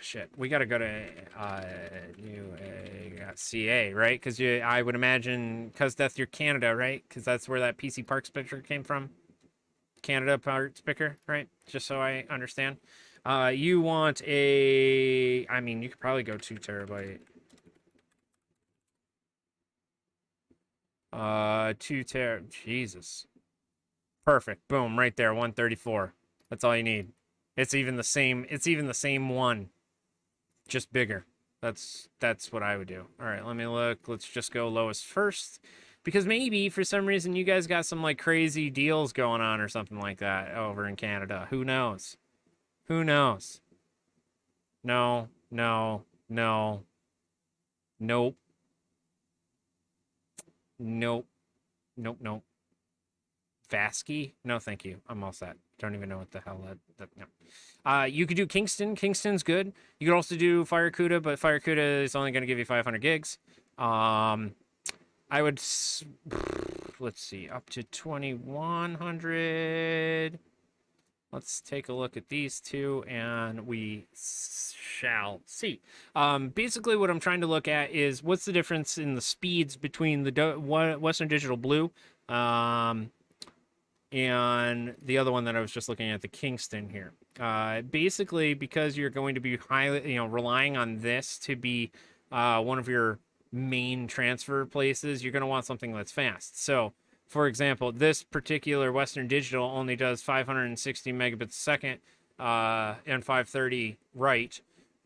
shit, we got to go to CA, right? Because I would imagine, because that's your Canada, right? Because that's where that PC Parks picture came from. Canada parts picker, right? Just so I understand. You want a... I mean, you could probably go 2 terabyte. 2 ter... Jesus. Perfect. Boom, right there, 134. That's all you need. It's even the same one, just bigger. That's what I would do. All right, let me look. Let's just go lowest first, because maybe for some reason you guys got some like crazy deals going on or something like that over in Canada. Who knows? Who knows? No, no, no, nope, nope, nope, nope. Vasky? No, thank you. I'm all set. Don't even know what the hell that no. You could do Kingston. Kingston's good. You could also do Firecuda, but Firecuda is only going to give you 500 gigs. I would, let's see, up to 2100. Let's take a look at these two, and we shall see. Basically, what I'm trying to look at is what's the difference in the speeds between the Western Digital Blue and the other one that I was just looking at, the Kingston here. Basically, because you're going to be highly, relying on this to be one of your main transfer places, you're going to want something that's fast. So, for example, this particular Western Digital only does 560 megabits a second and 530 write.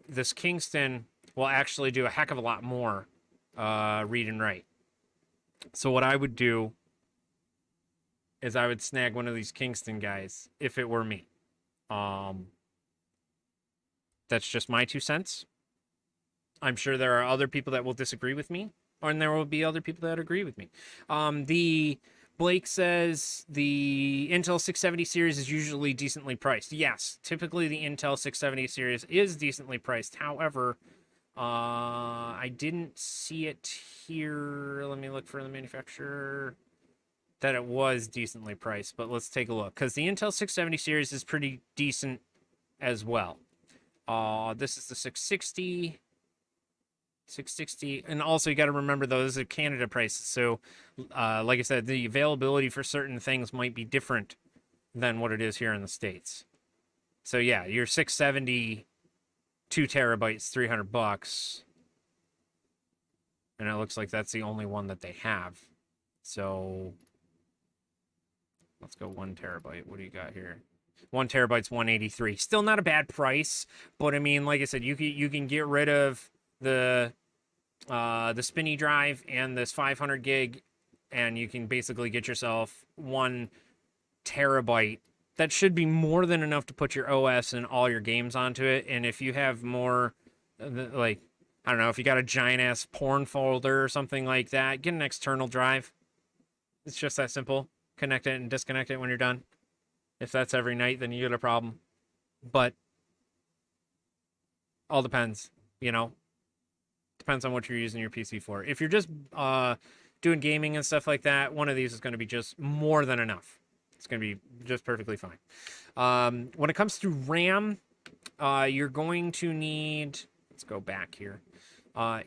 This Kingston will actually do a heck of a lot more read and write. So what I would do is I would snag one of these Kingston guys if it were me. That's just my 2 cents. I'm sure there are other people that will disagree with me, and there will be other people that agree with me. The Blake says the Intel 670 series is usually decently priced. Yes, typically the Intel 670 series is decently priced. However, I didn't see it here. Let me look for the manufacturer. That it was decently priced, but let's take a look, because the Intel 670 series is pretty decent as well. This is the 660, and also you got to remember those are Canada prices. So, like I said, the availability for certain things might be different than what it is here in the States. So yeah, your 670, 2 terabytes, $300, and it looks like that's the only one that they have. So. Let's go 1 terabyte. What do you got here? 1 terabyte's 183. Still not a bad price, but I mean, like I said, you can get rid of the spinny drive and this 500 gig, and you can basically get yourself 1 terabyte. That should be more than enough to put your OS and all your games onto it. And if you have more, like, I don't know, if you got a giant ass porn folder or something like that, get an external drive. It's just that simple. Connect it and disconnect it when you're done. If that's every night, then you get a problem. But all depends, Depends on what you're using your PC for. If you're just doing gaming and stuff like that, one of these is going to be just more than enough. It's going to be just perfectly fine. When it comes to RAM, you're going to need... Let's go back here.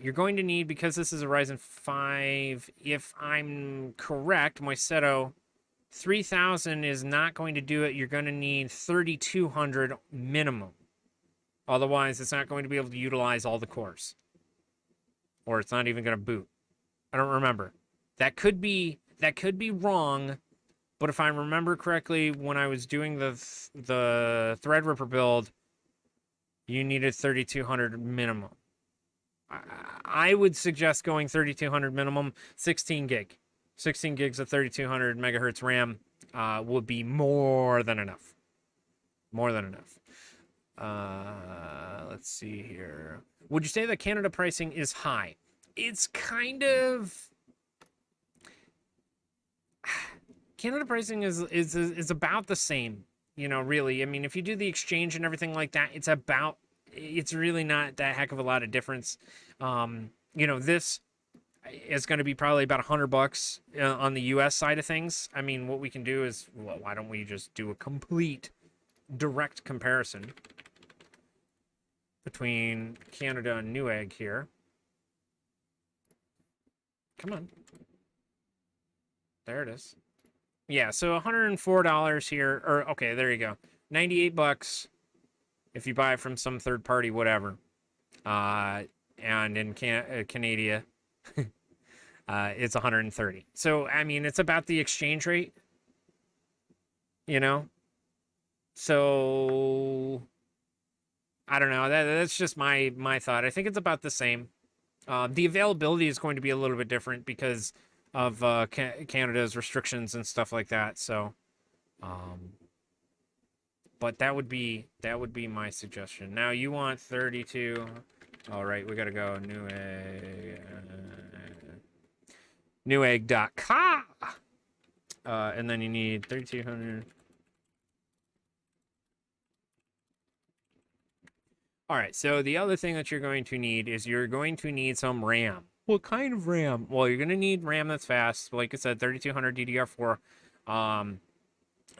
You're going to need, because this is a Ryzen 5, if I'm correct, my Seto 3000 is not going to do it. You're going to need 3200 minimum. Otherwise, it's not going to be able to utilize all the cores. Or it's not even going to boot. I don't remember. That could be wrong, but if I remember correctly, when I was doing the Threadripper build, you needed 3200 minimum. I would suggest going 3200 minimum, 16 gig. 16 gigs of 3200 megahertz RAM would be more than enough. More than enough. Let's see here. Would you say that Canada pricing is high? It's kind of... Canada pricing is about the same, really. I mean, if you do the exchange and everything like that, it's really not that heck of a lot of difference. This is going to be probably about $100 on the US side of things. I mean, what we can do is, well, why don't we just do a complete direct comparison? between Canada and Newegg here. Come on. There it is. Yeah, so $104 here, or okay, there you go. 98 bucks if you buy from some third party, whatever. And in Canada, it's 130. So I mean, it's about the exchange rate, you know. So I don't know. That's just my thought. I think it's about the same. The availability is going to be a little bit different because of Canada's restrictions and stuff like that. So, but that would be my suggestion. Now you want 32. All right, we gotta go Newegg.com. And then you need 3,200. All right, so the other thing that you're going to need is you're going to need some RAM. What kind of RAM? Well, you're going to need RAM that's fast. Like I said, 3200 DDR4. And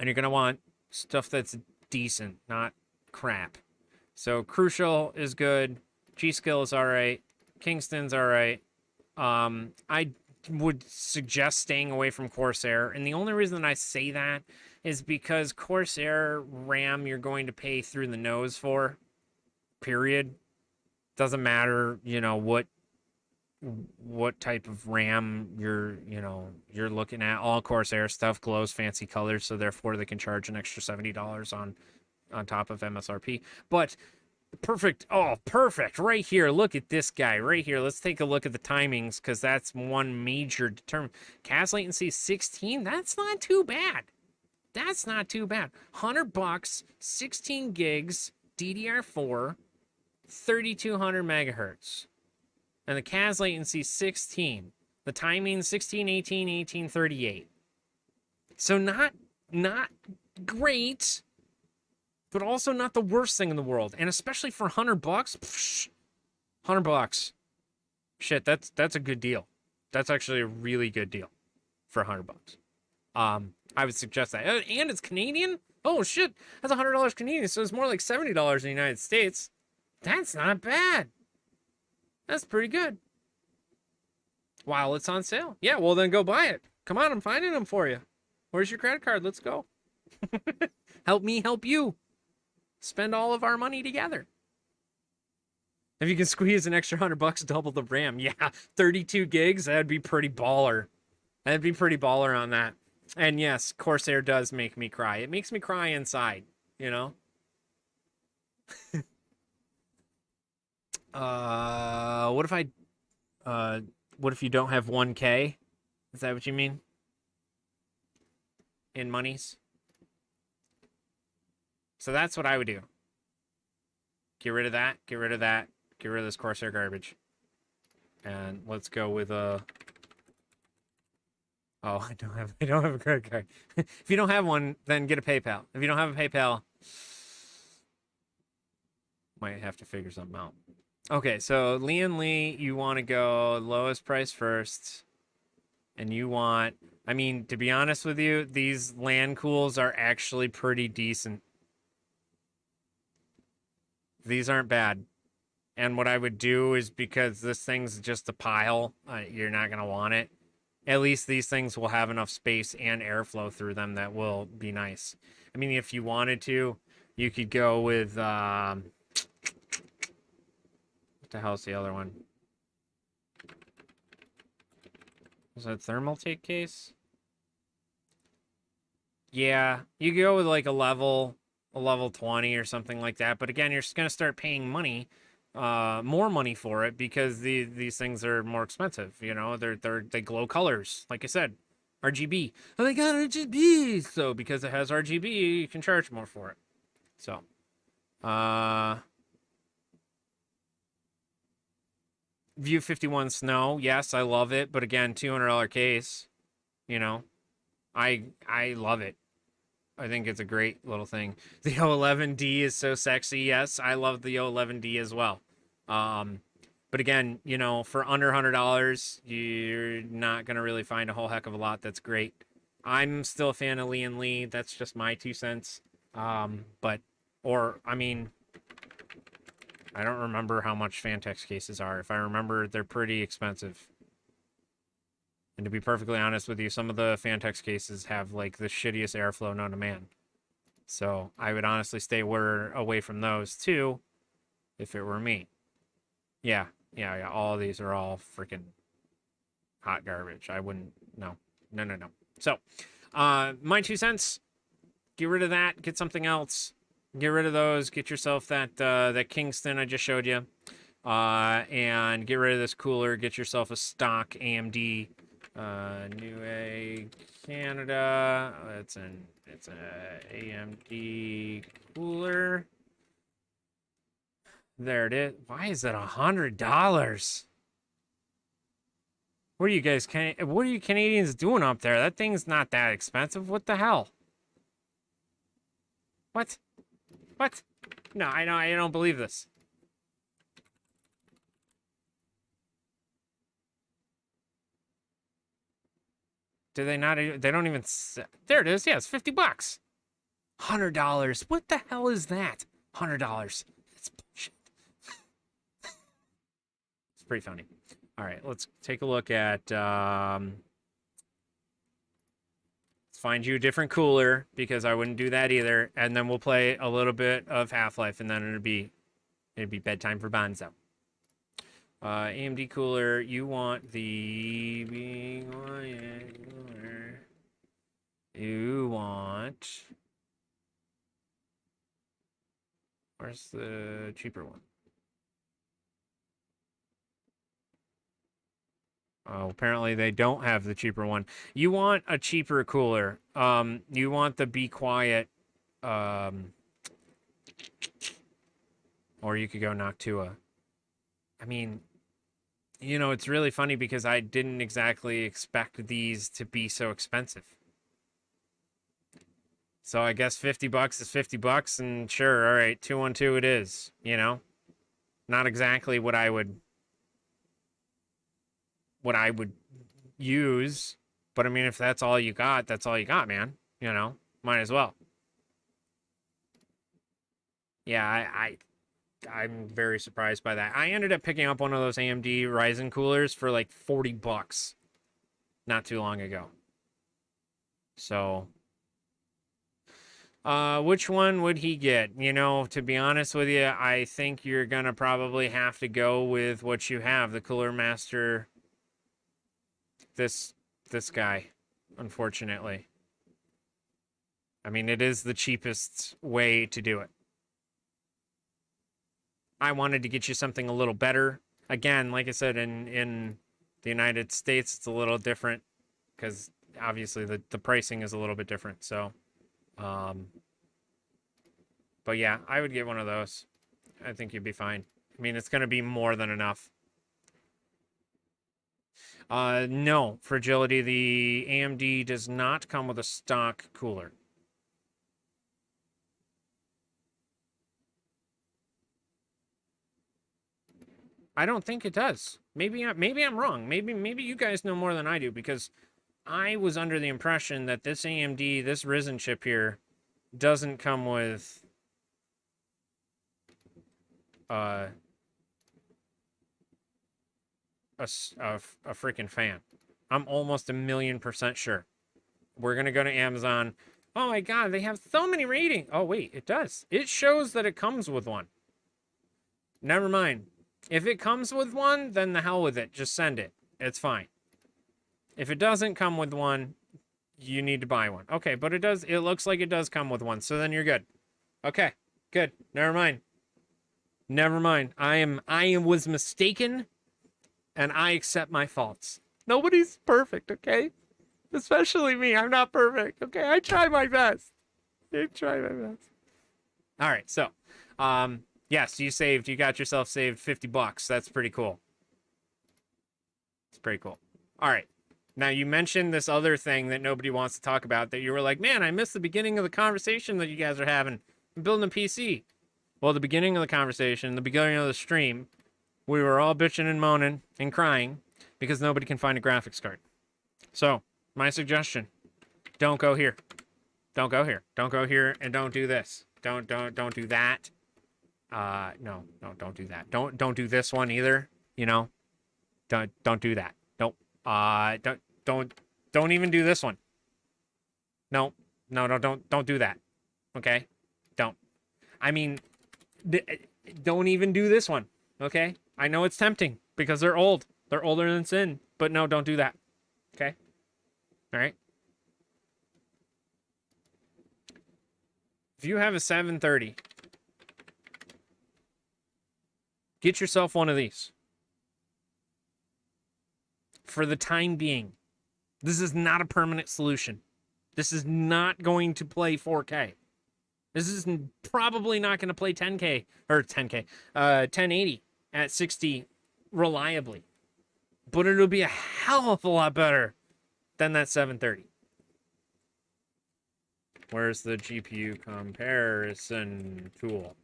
you're going to want stuff that's decent, not crap. So Crucial is good. G-Skill is all right. Kingston's all right. I would suggest staying away from Corsair. And the only reason that I say that is because Corsair RAM you're going to pay through the nose for. Period. Doesn't matter, you know, what type of RAM you're looking at. All Corsair stuff glows fancy colors, so therefore they can charge an extra $70 on top of MSRP. But perfect. Oh, perfect. Right here. Look at this guy right here. Let's take a look at the timings because that's one major determinant. CAS latency 16. That's not too bad. That's not too bad. $100, 16 gigs, DDR4. 3200 megahertz, and the CAS latency 16. The timing 16, 18, 18, 38. So not great, but also not the worst thing in the world. And especially for $100, $100. Shit, that's a good deal. That's actually a really good deal for $100. I would suggest that. And it's Canadian. Oh shit, that's $100 Canadian. So it's more like $70 in the United States. That's not bad. That's pretty good. While it's on sale. Yeah, well then go buy it. Come on, I'm finding them for you. Where's your credit card? Let's go. Help me help you. Spend all of our money together. If you can squeeze an extra $100, double the RAM. Yeah, 32 gigs, that'd be pretty baller. That'd be pretty baller on that. And yes, Corsair does make me cry. It makes me cry inside, you know? What if you don't have 1K? Is that what you mean? In monies? So that's what I would do. Get rid of that, get rid of that, get rid of this Corsair garbage. And let's go with a... Oh, I don't have a credit card. If you don't have one, then get a PayPal. If you don't have a PayPal, might have to figure something out. Okay, so Lian Li, you want to go lowest price first. And you want... I mean, to be honest with you, these LAN cools are actually pretty decent. These aren't bad. And what I would do is, because this thing's just a pile, you're not going to want it. At least these things will have enough space and airflow through them that will be nice. I mean, if you wanted to, you could go with... what the hell's the other one? Was that Thermaltake case? Yeah, you go with like a level 20 or something like that. But again, you're just gonna start paying money, more money for it because these things are more expensive. You know, they glow colors, like I said, RGB. Oh, they got RGB, so because it has RGB, you can charge more for it. So, View 51 Snow, yes, I love it, but again, $200 case, you know, I love it. I think it's a great little thing. The O11D is so sexy. Yes, I love the O11D as well. But again, you know, for under $100, you're not going to really find a whole heck of a lot that's great. I'm still a fan of Lian Li. That's just my 2 cents. I mean, I don't remember how much Fantex cases are. If I remember, they're pretty expensive. And to be perfectly honest with you, some of the Fantex cases have like the shittiest airflow known to man. So I would honestly stay away from those too, if it were me. Yeah. All of these are all freaking hot garbage. I wouldn't. No. So, my 2 cents. Get rid of that. Get something else. Get rid of those. Get yourself that Kingston I just showed you. And get rid of this cooler. Get yourself a stock AMD New Canada. It's a AMD cooler. There it is. Why is it $100? What are you guys? What are you Canadians doing up there? That thing's not that expensive. What the hell? What? What? No, I don't believe this. Do they not? They don't even. There it is. Yeah, it's $50. $100. What the hell is that? $100. That's bullshit. It's pretty funny. All right, let's take a look at. Let's find you a different cooler because I wouldn't do that either, and then we'll play a little bit of Half-Life, and then it'd be bedtime for Bonzo. AMD cooler. You want the cooler. You want. Where's the cheaper one? Oh, apparently they don't have the cheaper one. You want a cheaper cooler. You want the Be Quiet, or you could go Noctua. I mean, you know, it's really funny because I didn't exactly expect these to be so expensive. So I guess $50 is $50, and sure, all right, 212 it is. You know, not exactly what I would use, but I mean, if that's all you got, that's all you got, man. You know, might as well. Yeah, I'm very surprised by that. I ended up picking up one of those AMD Ryzen coolers for like $40 not too long ago. So, which one would he get? You know, to be honest with you, I think you're gonna probably have to go with what you have, the Cooler Master. This guy, unfortunately. I mean, it is the cheapest way to do it. I wanted to get you something a little better. Again, like I said, in the United States, it's a little different because obviously the pricing is a little bit different. So, but yeah, I would get one of those. I think you'd be fine. I mean, it's going to be more than enough. No, Fragility, the AMD does not come with a stock cooler. I don't think it does. Maybe I'm wrong. Maybe you guys know more than I do because I was under the impression that this AMD, this Ryzen chip here, doesn't come with a freaking fan. I'm almost 1,000,000% sure. We're gonna go to Amazon. Oh my god, they have so many ratings. Oh wait, it does. It shows that it comes with one. Never mind. If it comes with one, then the hell with it. Just send it. It's fine. If it doesn't come with one, you need to buy one. Okay, but it does. It looks like it does come with one. So then you're good. Okay, good. Never mind. Never mind. I was mistaken, and I accept my faults. Nobody's perfect, okay? Especially me. I'm not perfect, okay? I try my best. I try my best. All right, so, yes, you got yourself saved $50. That's pretty cool. It's pretty cool. All right. Now, you mentioned this other thing that nobody wants to talk about that you were like, man, I missed the beginning of the conversation that you guys are having. I'm building a PC. Well, the beginning of the conversation, the beginning of the stream, we were all bitching and moaning and crying because nobody can find a graphics card. So, my suggestion, don't go here. Don't go here. Don't go here and don't do this. Don't do that. No, don't do that. Don't do this one either. You know, don't do that. Don't don't even do this one. No, don't do that. Okay, don't. I mean, don't even do this one. Okay, I know it's tempting because they're old. They're older than sin. But no, don't do that. Okay, all right. If you have a 730, get yourself one of these. For the time being, this is not a permanent solution. This is not going to play 4K. This is probably not going to play 10K or 1080 at 60 reliably. But it'll be a hell of a lot better than that 730. Where's the GPU comparison tool?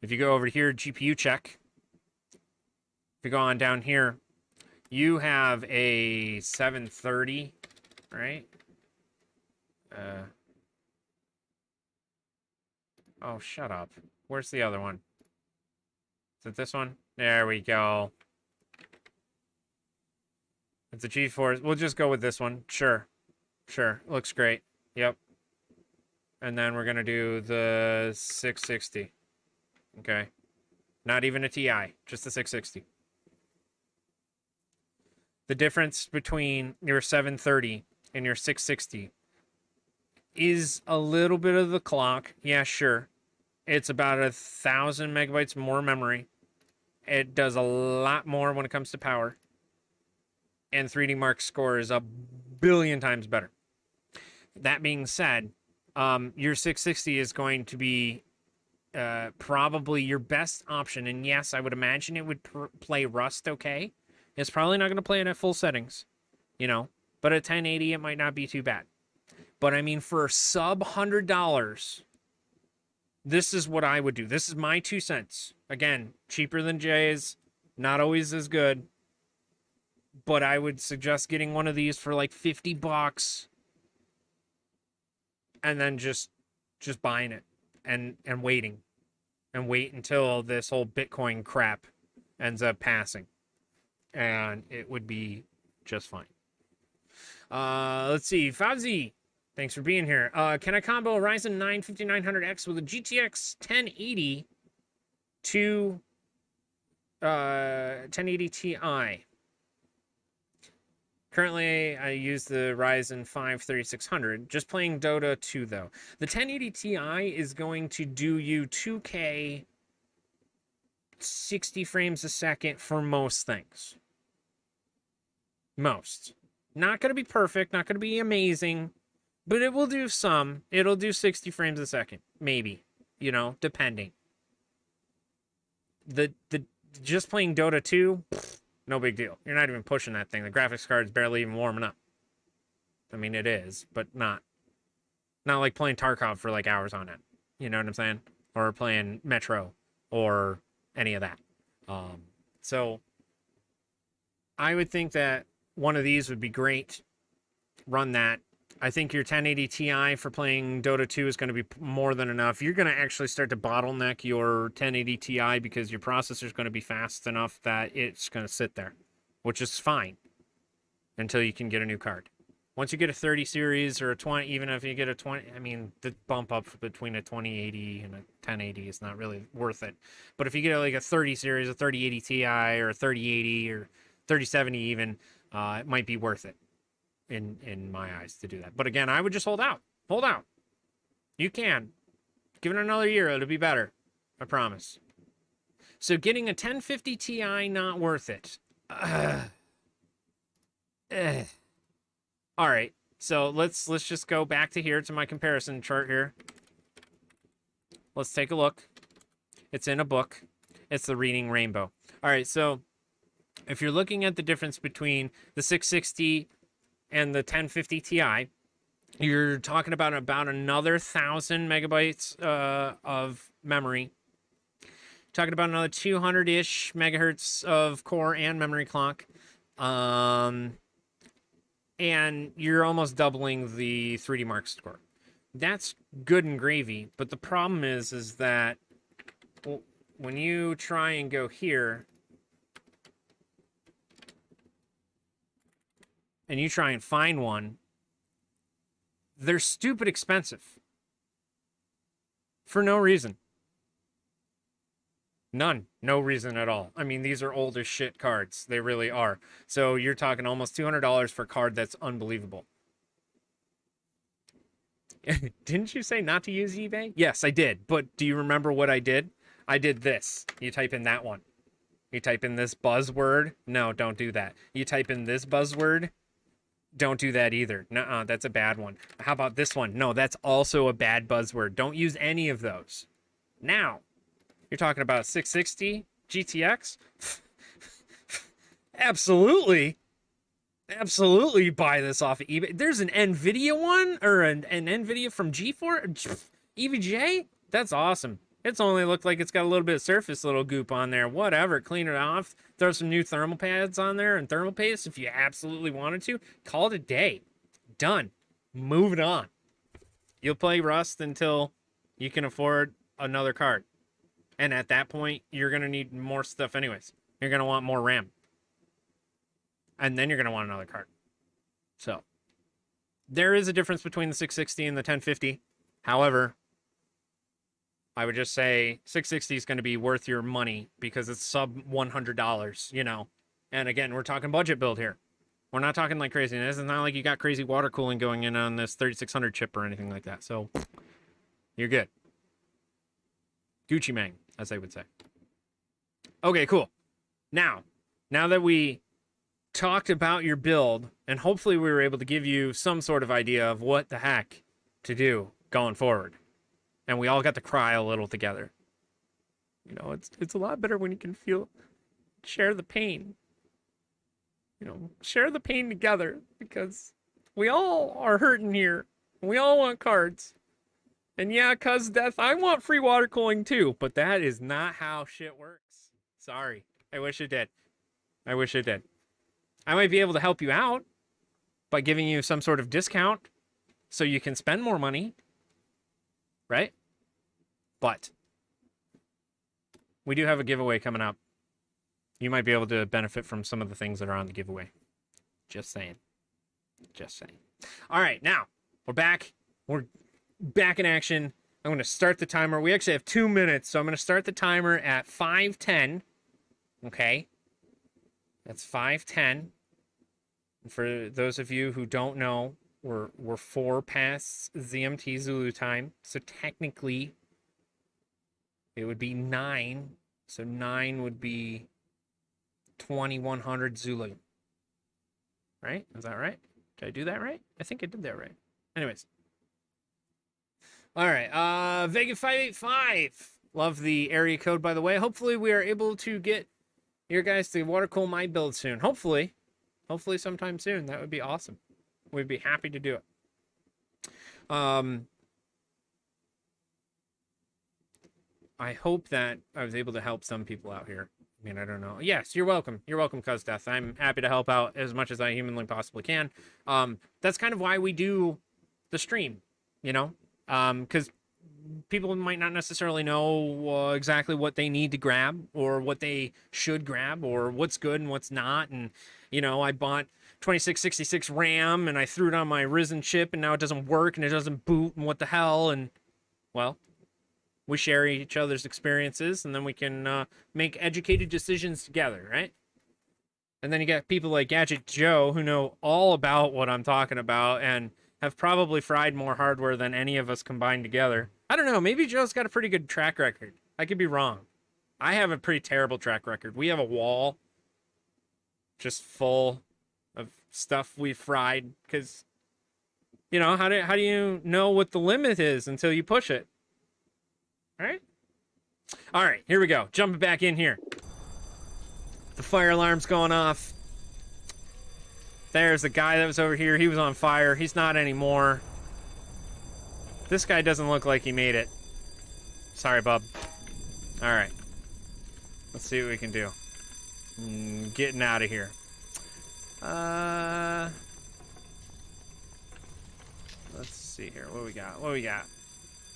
If you go over here, GPU check. If you go on down here, you have a 730, right? Oh, shut up. Where's the other one? Is it this one? There we go. It's a GeForce. We'll just go with this one. Sure. Sure. Looks great. Yep. And then we're going to do the 660. Okay. Not even a TI. Just the 660. The difference between your 730 and your 660 is a little bit of the clock. Yeah, sure. It's about 1,000 megabytes more memory. It does a lot more when it comes to power. And 3D Mark's score is a billion times better. That being said, your 660 is going to be probably your best option. And yes, I would imagine it would play Rust okay. It's probably not going to play it at full settings, you know. But at 1080, it might not be too bad. But I mean, for sub $100, this is what I would do. This is my 2 cents. Again, cheaper than Jay's, not always as good. But I would suggest getting one of these for like $50 and then just buying it and waiting and wait until this whole Bitcoin crap ends up passing, and it would be just fine. Let's see. Fauzi, thanks for being here. Can I combo a Ryzen 9 5900X with a GTX 1080 to 1080 Ti? Currently, I use the Ryzen 5 3600. Just playing Dota 2, though. The 1080 Ti is going to do you 2K 60 frames a second for most things. Most. Not going to be perfect, not going to be amazing, but it will do some. It'll do 60 frames a second. Maybe. You know, depending. The just playing Dota 2... no big deal. You're not even pushing that thing. The graphics card's barely even warming up. I mean, it is, but not like playing Tarkov for like hours on it. You know what I'm saying? Or playing Metro or any of that. So I would think that one of these would be great. Run that. I think your 1080 Ti for playing Dota 2 is going to be more than enough. You're going to actually start to bottleneck your 1080 Ti because your processor is going to be fast enough that it's going to sit there, which is fine until you can get a new card. Once you get a 30 series or a 20, even if you get a 20, I mean, the bump up between a 2080 and a 1080 is not really worth it. But if you get like a 30 series, a 3080 Ti or a 3080 or 3070 even, it might be worth it. In my eyes to do that. But again, I would just hold out. Hold out. You can. Give it another year. It'll be better. I promise. So getting a 1050 Ti, not worth it. All right. So let's just go back to here to my comparison chart here. Let's take a look. It's in a book. It's the Reading Rainbow. All right. So if you're looking at the difference between the 660 and the 1050 Ti, you're talking about another 1,000 megabytes of memory. Talking about another 200-ish megahertz of core and memory clock. And you're almost doubling the 3D Mark score. That's good and gravy, but the problem is that when you try and go here, and you try and find one, they're stupid expensive. For no reason. None. No reason at all. I mean, these are old as shit cards. They really are. So you're talking almost $200 for a card that's unbelievable. Didn't you say not to use eBay? Yes, I did. But do you remember what I did? I did this. You type in that one. You type in this buzzword. No, don't do that. You type in this buzzword. Don't do that either. Nuh-uh, that's a bad one. How about this one? No, that's also a bad buzzword. Don't use any of those. Now, you're talking about 660 GTX? Absolutely. Absolutely buy this off of eBay. There's an NVIDIA one, or an NVIDIA from G4, EVGA? That's awesome. It's only looked like it's got a little bit of surface little goop on there. Whatever, clean it off. Throw some new thermal pads on there and thermal paste if you absolutely wanted to. Call it a day. Done. Move it on. You'll play Rust until you can afford another card. And at that point, you're going to need more stuff anyways. You're going to want more RAM. And then you're going to want another card. So, there is a difference between the 660 and the 1050. However, I would just say 660 is going to be worth your money because it's sub $100, you know. And again, we're talking budget build here. We're not talking like craziness. It's not like you got crazy water cooling going in on this 3600 chip or anything like that. So, you're good. Gucci Mane, as they would say. Okay, cool. Now that we talked about your build, and hopefully we were able to give you some sort of idea of what the heck to do going forward. And we all got to cry a little together. You know, it's a lot better when you can share the pain. You know, share the pain together, because we all are hurting here. We all want cards. And yeah, cuz death, I want free water cooling too, but that is not how shit works. Sorry. I wish it did. I wish it did. I might be able to help you out by giving you some sort of discount so you can spend more money. Right? But we do have a giveaway coming up. You might be able to benefit from some of the things that are on the giveaway. Just saying. Just saying. All right, now we're back. We're back in action. I'm going to start the timer. We actually have 2 minutes, so I'm going to start the timer at 5:10. Okay? That's 5:10. For those of you who don't know, we're 4 past ZMT Zulu time, so technically it would be 9. So 9 would be 2100 Zulu. Right? Is that right? Did I do that right? I think I did that right. Anyways. All right. Vega 585. Love the area code, by the way. Hopefully we are able to get your guys to water cool my build soon. Hopefully sometime soon. That would be awesome. We'd be happy to do it. I hope that I was able to help some people out here. I mean, I don't know. Yes, you're welcome. You're welcome, Cuz Death. I'm happy to help out as much as I humanly possibly can. That's kind of why we do the stream, you know? Because people might not necessarily know exactly what they need to grab or what they should grab or what's good and what's not. And, you know, I bought 2666 RAM and I threw it on my Ryzen chip and now it doesn't work and it doesn't boot and what the hell. And, well, we share each other's experiences and then we can make educated decisions together, right? And then you got people like Gadget Joe who know all about what I'm talking about and have probably fried more hardware than any of us combined together. I don't know. Maybe Joe's got a pretty good track record. I could be wrong. I have a pretty terrible track record. We have a wall just full of stuff we fried because, you know, how do you know what the limit is until you push it? All right, here we go. Jumping back in here. The fire alarm's going off. There's the guy that was over here. He was on fire. He's not anymore. This guy doesn't look like he made it. Sorry, bub. All right. Let's see what we can do. Getting out of here. Let's see here. What we got? What we got?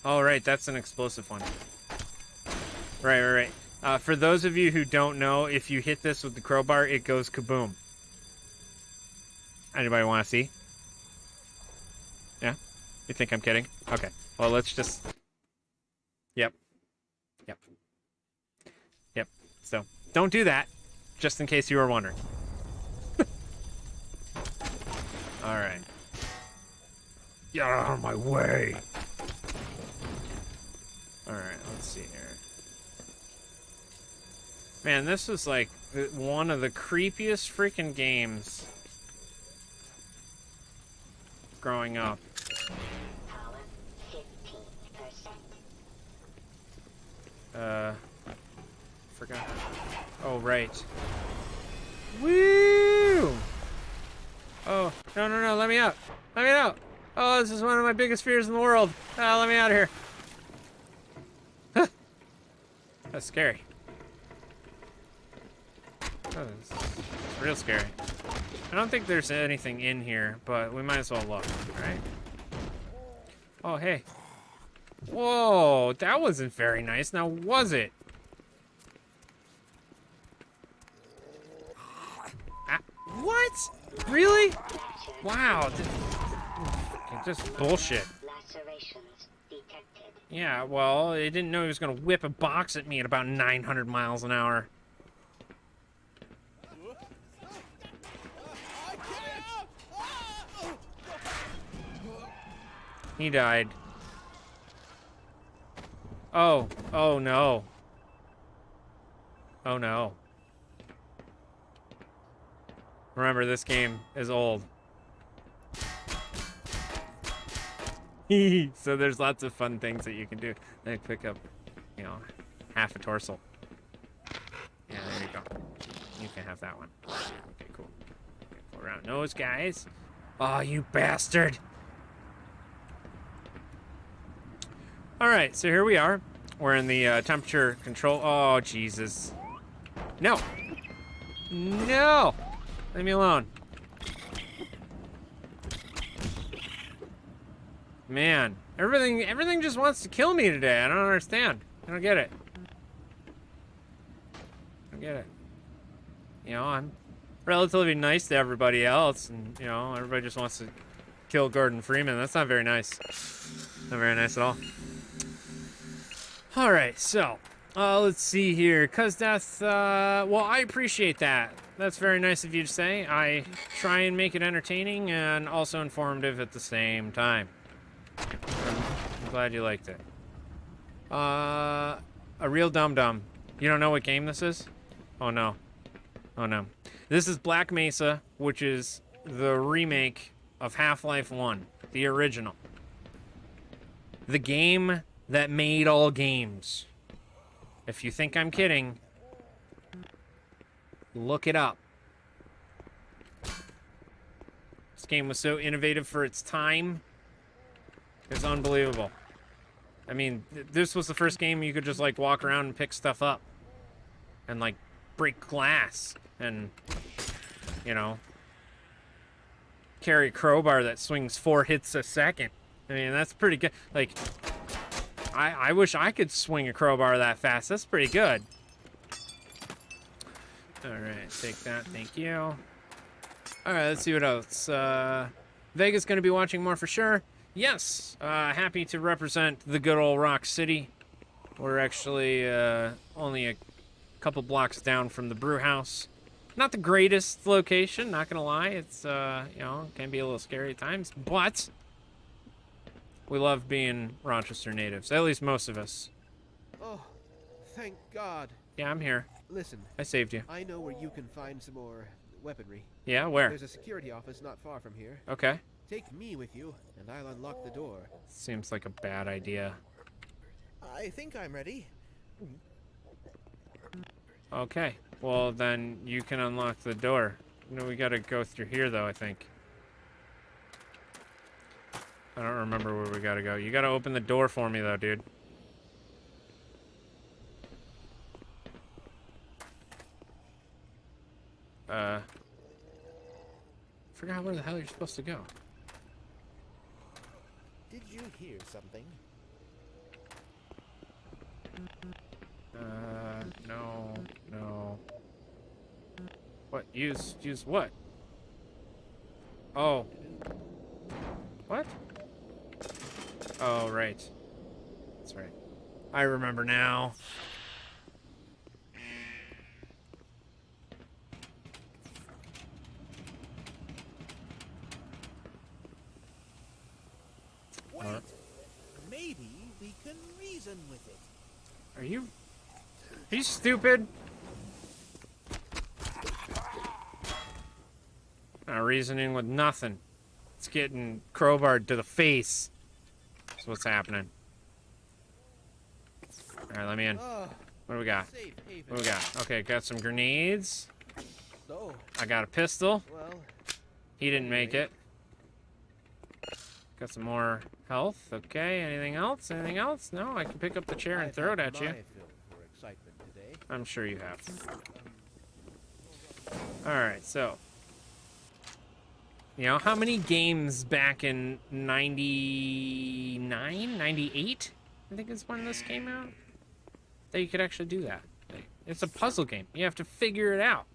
Oh, right. That's an explosive one. Right. For those of you who don't know, if you hit this with the crowbar, it goes kaboom. Anybody want to see? Yeah? You think I'm kidding? Okay. Well, let's just... Yep. So, don't do that, just in case you were wondering. Alright. Get out of my way! Alright, let's see here. Man, this was like one of the creepiest freaking games growing up. Forgot. Oh, right. Woo! Oh, no, let me out. Let me out. Oh, this is one of my biggest fears in the world. Oh, let me out of here. That's scary. Oh, it's real scary. I don't think there's anything in here, but we might as well look, right? Oh, hey. Whoa, that wasn't very nice, now was it? What? Really? Wow. Just bullshit. Yeah, well, it didn't know he was going to whip a box at me at about 900 miles an hour. He died. Oh no. Oh no. Remember, this game is old. So there's lots of fun things that you can do. Like pick up, you know, half a torso. Yeah, there you go. You can have that one. Okay, cool. Okay, pull around nose, guys. Oh, you bastard! Alright, so here we are. We're in the temperature control. Oh, Jesus. No! No! Leave me alone. Man, everything just wants to kill me today. I don't understand. I don't get it. You know, I'm relatively nice to everybody else, and, you know, everybody just wants to kill Gordon Freeman. That's not very nice. Not very nice at all. Alright, so, let's see here. Cuz death, well, I appreciate that. That's very nice of you to say. I try and make it entertaining and also informative at the same time. I'm glad you liked it. A real dum-dum. You don't know what game this is? Oh no. Oh no. This is Black Mesa, which is the remake of Half-Life 1, the original. The game that made all games. If you think I'm kidding, look it up. This game was so innovative for its time. It's unbelievable. I mean, this was the first game you could just, like, walk around and pick stuff up. And, like, break glass. And, you know, carry a crowbar that swings 4 hits a second. I mean, that's pretty good. Like, I wish I could swing a crowbar that fast. That's pretty good. Alright, take that. Thank you. Alright, let's see what else. Vega's going to be watching more for sure. Yes, happy to represent the good old Rock City. We're actually only a couple blocks down from the brew house. Not the greatest location, not going to lie. It's, you know, can be a little scary at times, but we love being Rochester natives, at least most of us. Oh, thank God. Yeah, I'm here. Listen, I saved you. I know where you can find some more weaponry. Yeah, where? There's a security office not far from here. Okay. Take me with you, and I'll unlock the door. Seems like a bad idea. I think I'm ready. Okay. Well, then you can unlock the door. No, we gotta go through here, though, I think. I don't remember where we gotta go. You gotta open the door for me, though, dude. Forgot where the hell you're supposed to go. Did you hear something? No, no. What? Use what? Oh. What? Oh, right. That's right. I remember now. Wait. Maybe we can reason with it. Are you stupid? Not reasoning with nothing. It's getting crowbarred to the face. That's what's happening. Alright, let me in. Oh, What do we got? safe haven. What do we got? Okay, got some grenades. So, I got a pistol. well, He didn't make it. Got some more health. Okay, anything else? Anything else? No, I can pick up the chair and I've throw it had at you. my fill for excitement today. I'm sure you have. Alright, so. You know, how many games back in 99, 98, I think is when this came out, that you could actually do that? It's a puzzle game. You have to figure it out.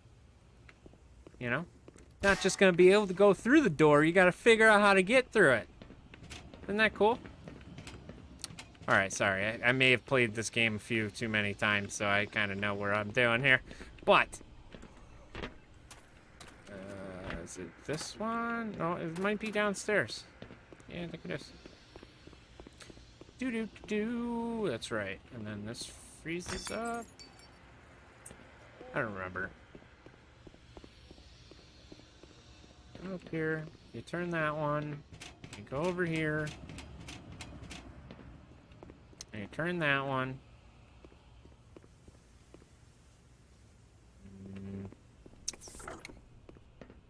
You know? Not just going to be able to go through the door. You got to figure out how to get through it. Isn't that cool? Alright, sorry. I may have played this game a few too many times, so I kind of know what I'm doing here. But... is it this one? No, it might be downstairs. Yeah, I think it is. Do-do-do. That's right. And then this freezes up. I don't remember. Come up here. You turn that one. You go over here. And you turn that one.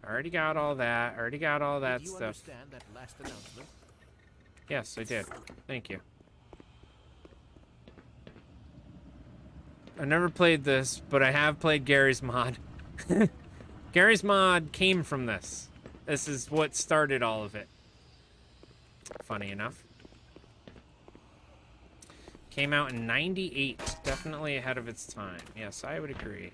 Already got all that. Already got all that Did you stuff. understand that last announcement? Yes, I did. Thank you. I never played this, but I have played Gary's mod. Gary's mod came from this. This is what started all of it. Funny enough. Came out in 98. Definitely ahead of its time. Yes, I would agree.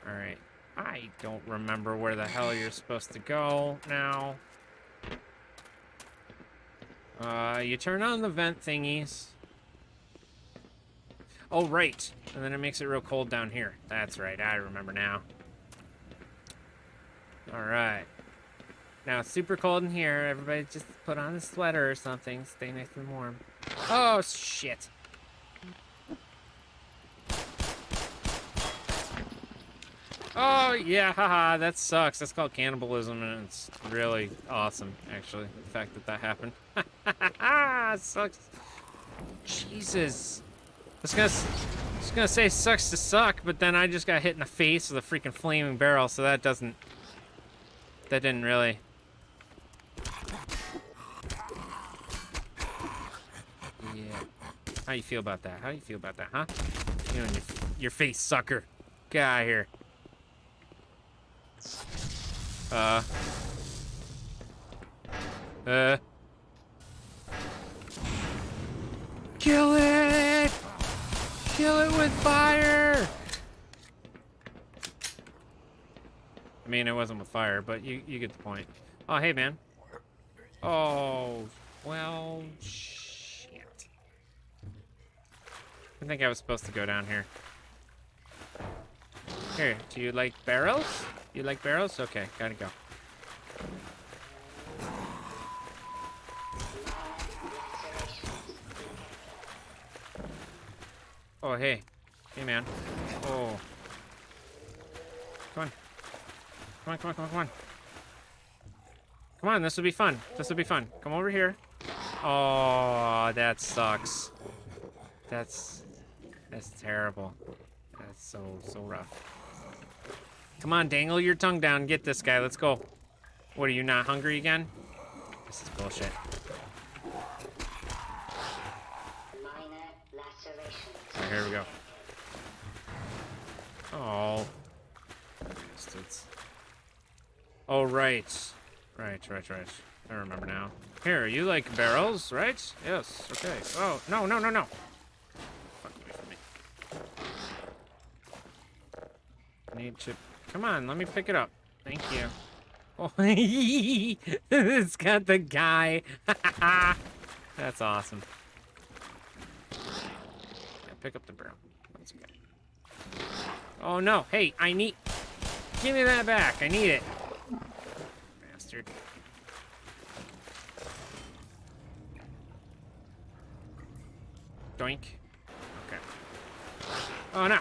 Alright. I don't remember where the hell you're supposed to go now. You turn on the vent thingies. Oh, right. And then it makes it real cold down here. That's right. I remember now. Alright. Now it's super cold in here. Everybody just put on a sweater or something. Stay nice and warm. Oh, shit. Oh, yeah, haha, that sucks. That's called cannibalism, and it's really awesome, actually, the fact that that happened. It sucks. Jesus. I was gonna say sucks to suck, but then I just got hit in the face with a freaking flaming barrel, so that didn't really... Yeah. How you feel about that? How you feel about that, huh? You and your face sucker. Get out of here. Kill it! Kill it with fire! I mean, it wasn't with fire, but you get the point. Oh, hey, man. Oh, well, shit. I think I was supposed to go down here. Here, do you like barrels? You like barrels? Okay, gotta go. Oh, hey. Hey, man. Oh. Come on. Come on, come on, come on, come on. Come on, this will be fun. This will be fun. Come over here. Oh, that sucks. That's terrible. That's so rough. Come on, dangle your tongue down. Get this guy. Let's go. What, are you not hungry again? This is bullshit. Oh, here we go. Oh. Bastards. Oh, right. Right. I remember now. Here, you like barrels, right? Yes, okay. Oh, no. Fuck away from need to... Come on, let me pick it up. Thank you. Oh, it's got the guy. That's awesome. Yeah, pick up the broom. Let's go. Oh, no. Hey, I need... Give me that back. I need it. Bastard. Doink. Okay. Oh, no.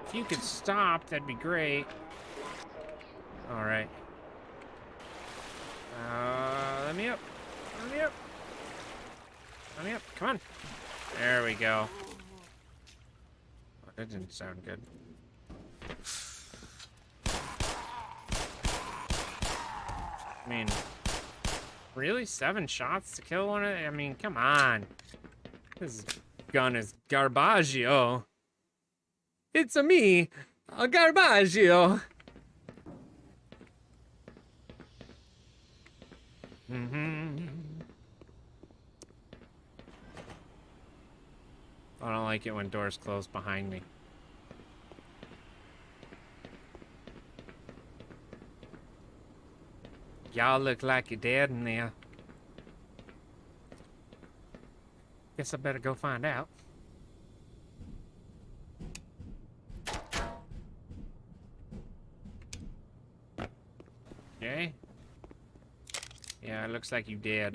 If you could stop, that'd be great. All right. Let me up. Let me up. Let me up. Come on. There we go. Oh, that didn't sound good. I mean, really? 7 shots to kill one of them? I mean, come on. This gun is garbaggio. It's a me, a garbaggio. I don't like it when doors close behind me. Y'all look like you're dead in there. Guess I better go find out. Okay. Yeah, it looks like you did.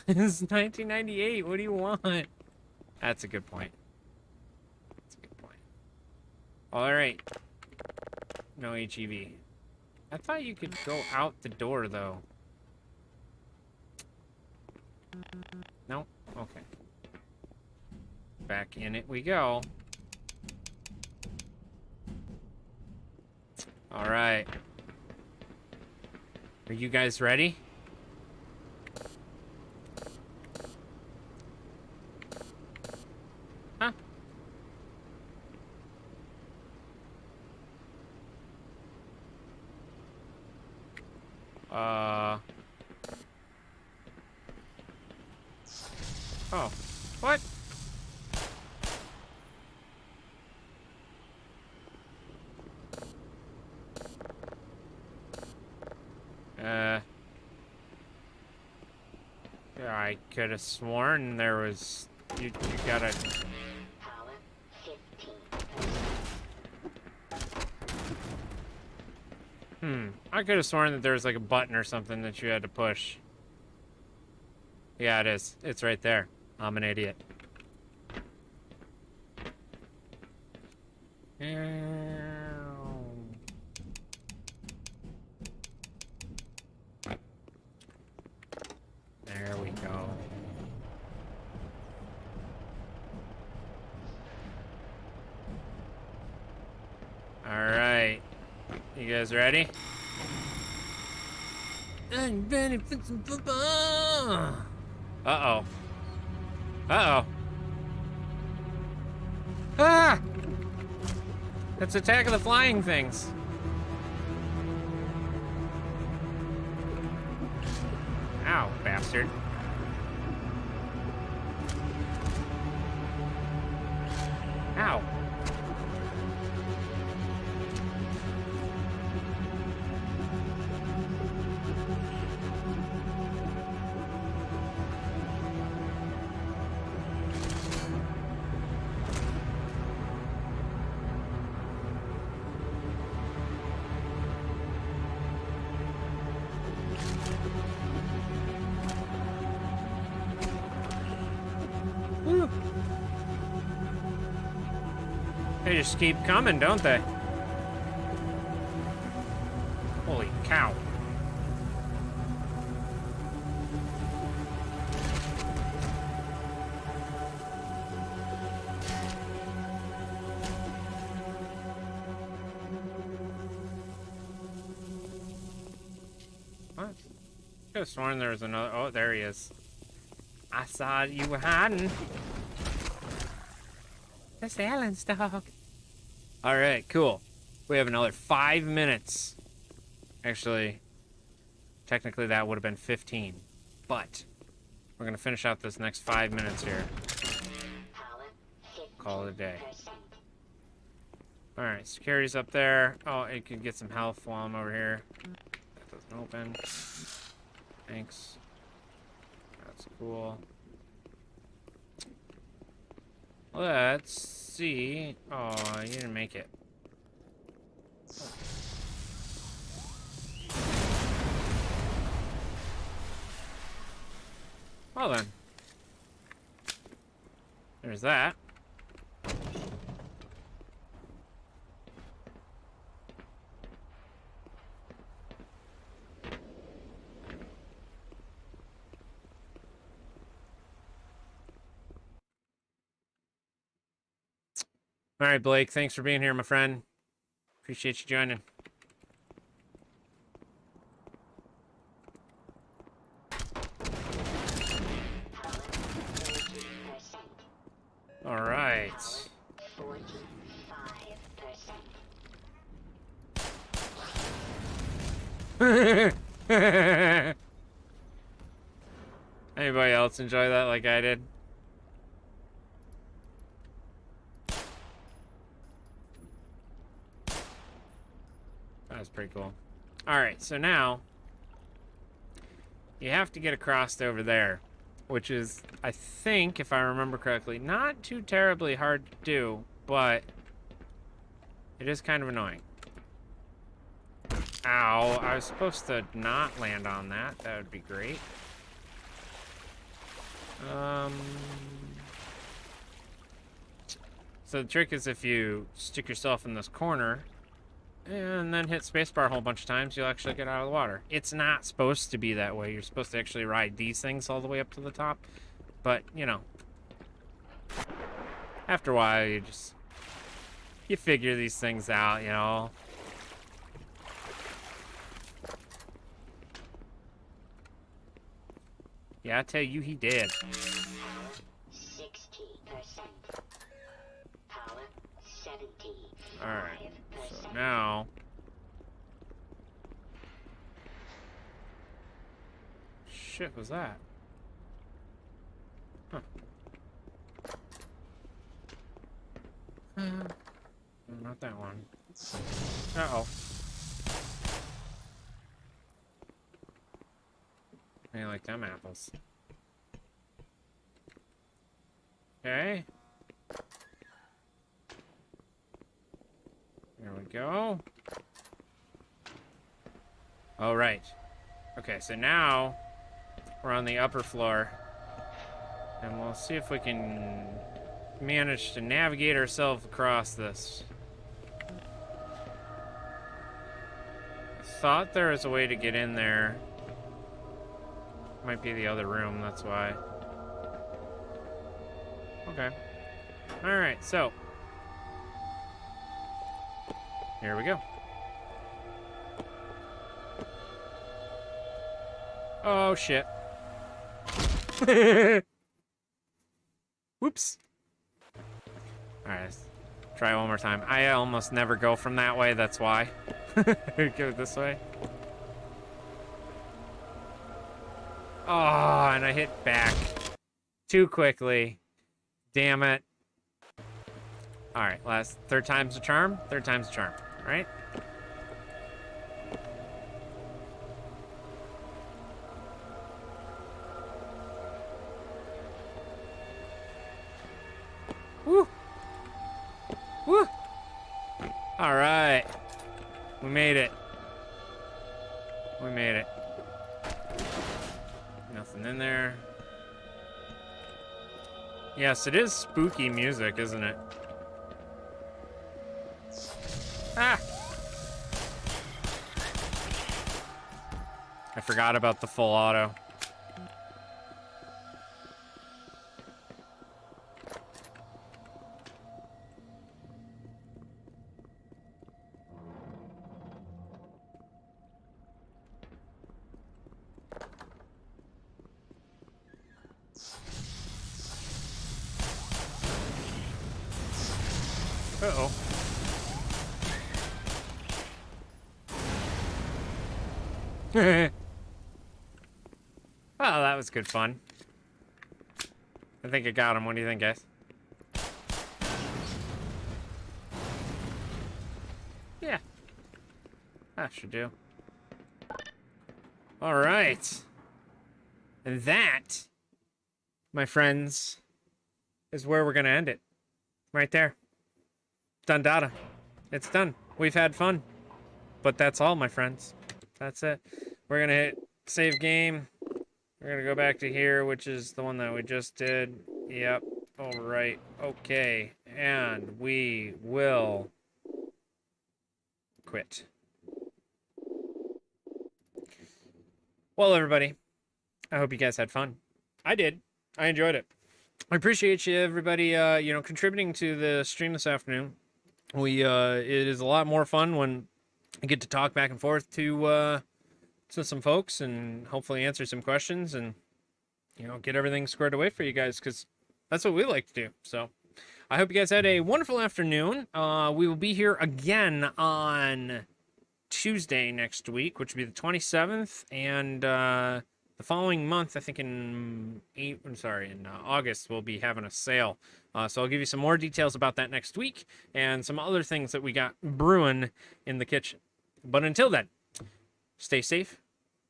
This is 1998. What do you want? That's a good point. That's a good point. All right. No HEV. I thought you could go out the door, though. Nope. Okay. Back in it we go. All right. Are you guys ready? Huh? Oh. What? Yeah, I could have sworn there was... You gotta... Power 15. I could have sworn that there was like a button or something that you had to push. Yeah, it is. It's right there. I'm an idiot. There we go. All right. You guys ready? I'm ready for some football. Uh-oh. Uh-oh. Ah! That's Attack of the Flying Things. Ow, bastard. Ow. Whew. They just keep coming, don't they? Holy cow. What? I could have sworn there was another... Oh, there he is. I saw you were hiding. That's Alan's dog. All right, cool. We have another 5 minutes. Actually, technically that would have been 15. But We're gonna finish out this next 5 minutes here. Pallet Call it a day. 15%. Alright, security's up there. Oh, it could get some health while I'm over here. That doesn't open. Thanks. That's cool. Let's see. Oh, you didn't make it. Well then. There's that. All right, Blake, thanks for being here, my friend. Appreciate you joining. All right. 45%. Anybody else enjoy that like I did? That was pretty cool. All right, so now you have to get across to over there, which is, I think, if I remember correctly, not too terribly hard to do, but it is kind of annoying. Ow, I was supposed to not land on that. That would be great. So the trick is if you stick yourself in this corner and then hit spacebar a whole bunch of times, you'll actually get out of the water. It's not supposed to be that way. You're supposed to actually ride these things all the way up to the top. But, you know, after a while, you figure these things out, you know. Yeah, I tell you, he did. 60%. Pallet 70. Alright, so now... Shit, was that? Huh. Not that one. Uh-oh. I like them apples. Okay. There we go. All right. Okay, so now we're on the upper floor. And we'll see if we can manage to navigate ourselves across this. I thought there was a way to get in there. Might be the other room, that's why. Okay. Alright, so. Here we go. Oh, shit. Whoops. Alright, let's try one more time. I almost never go from that way, that's why. Go this way. Oh, and I hit back too quickly. Damn it. Alright, third time's a charm? Third time's a charm, right? Woo! Woo! Alright. We made it. We made it. Nothing in there. Yes, it is spooky music, isn't it? Ah! I forgot about the full auto. Uh-oh. Oh, that was good fun. I think I got him. What do you think, guys? Yeah. That should do. All right. And that, my friends, is where we're going to end it. Right there. Done data. It's done. We've had fun. But that's all, my friends. That's it. We're going to hit save game. We're going to go back to here, which is the one that we just did. Yep. All right. Okay. And we will quit. Well, everybody, I hope you guys had fun. I did. I enjoyed it. I appreciate you, everybody, contributing to the stream this afternoon. It is a lot more fun when I get to talk back and forth to some folks and hopefully answer some questions and, get everything squared away for you guys, because that's what we like to do. So I hope you guys had a wonderful afternoon. We will be here again on Tuesday next week, which will be the 27th, and the following month, I think in August, we'll be having a sale. So I'll give you some more details about that next week and some other things that we got brewing in the kitchen. But until then, stay safe,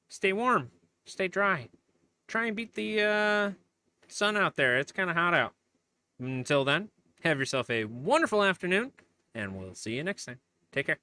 stay warm, stay dry. Try and beat the sun out there. It's kind of hot out. Until then, have yourself a wonderful afternoon, and we'll see you next time. Take care.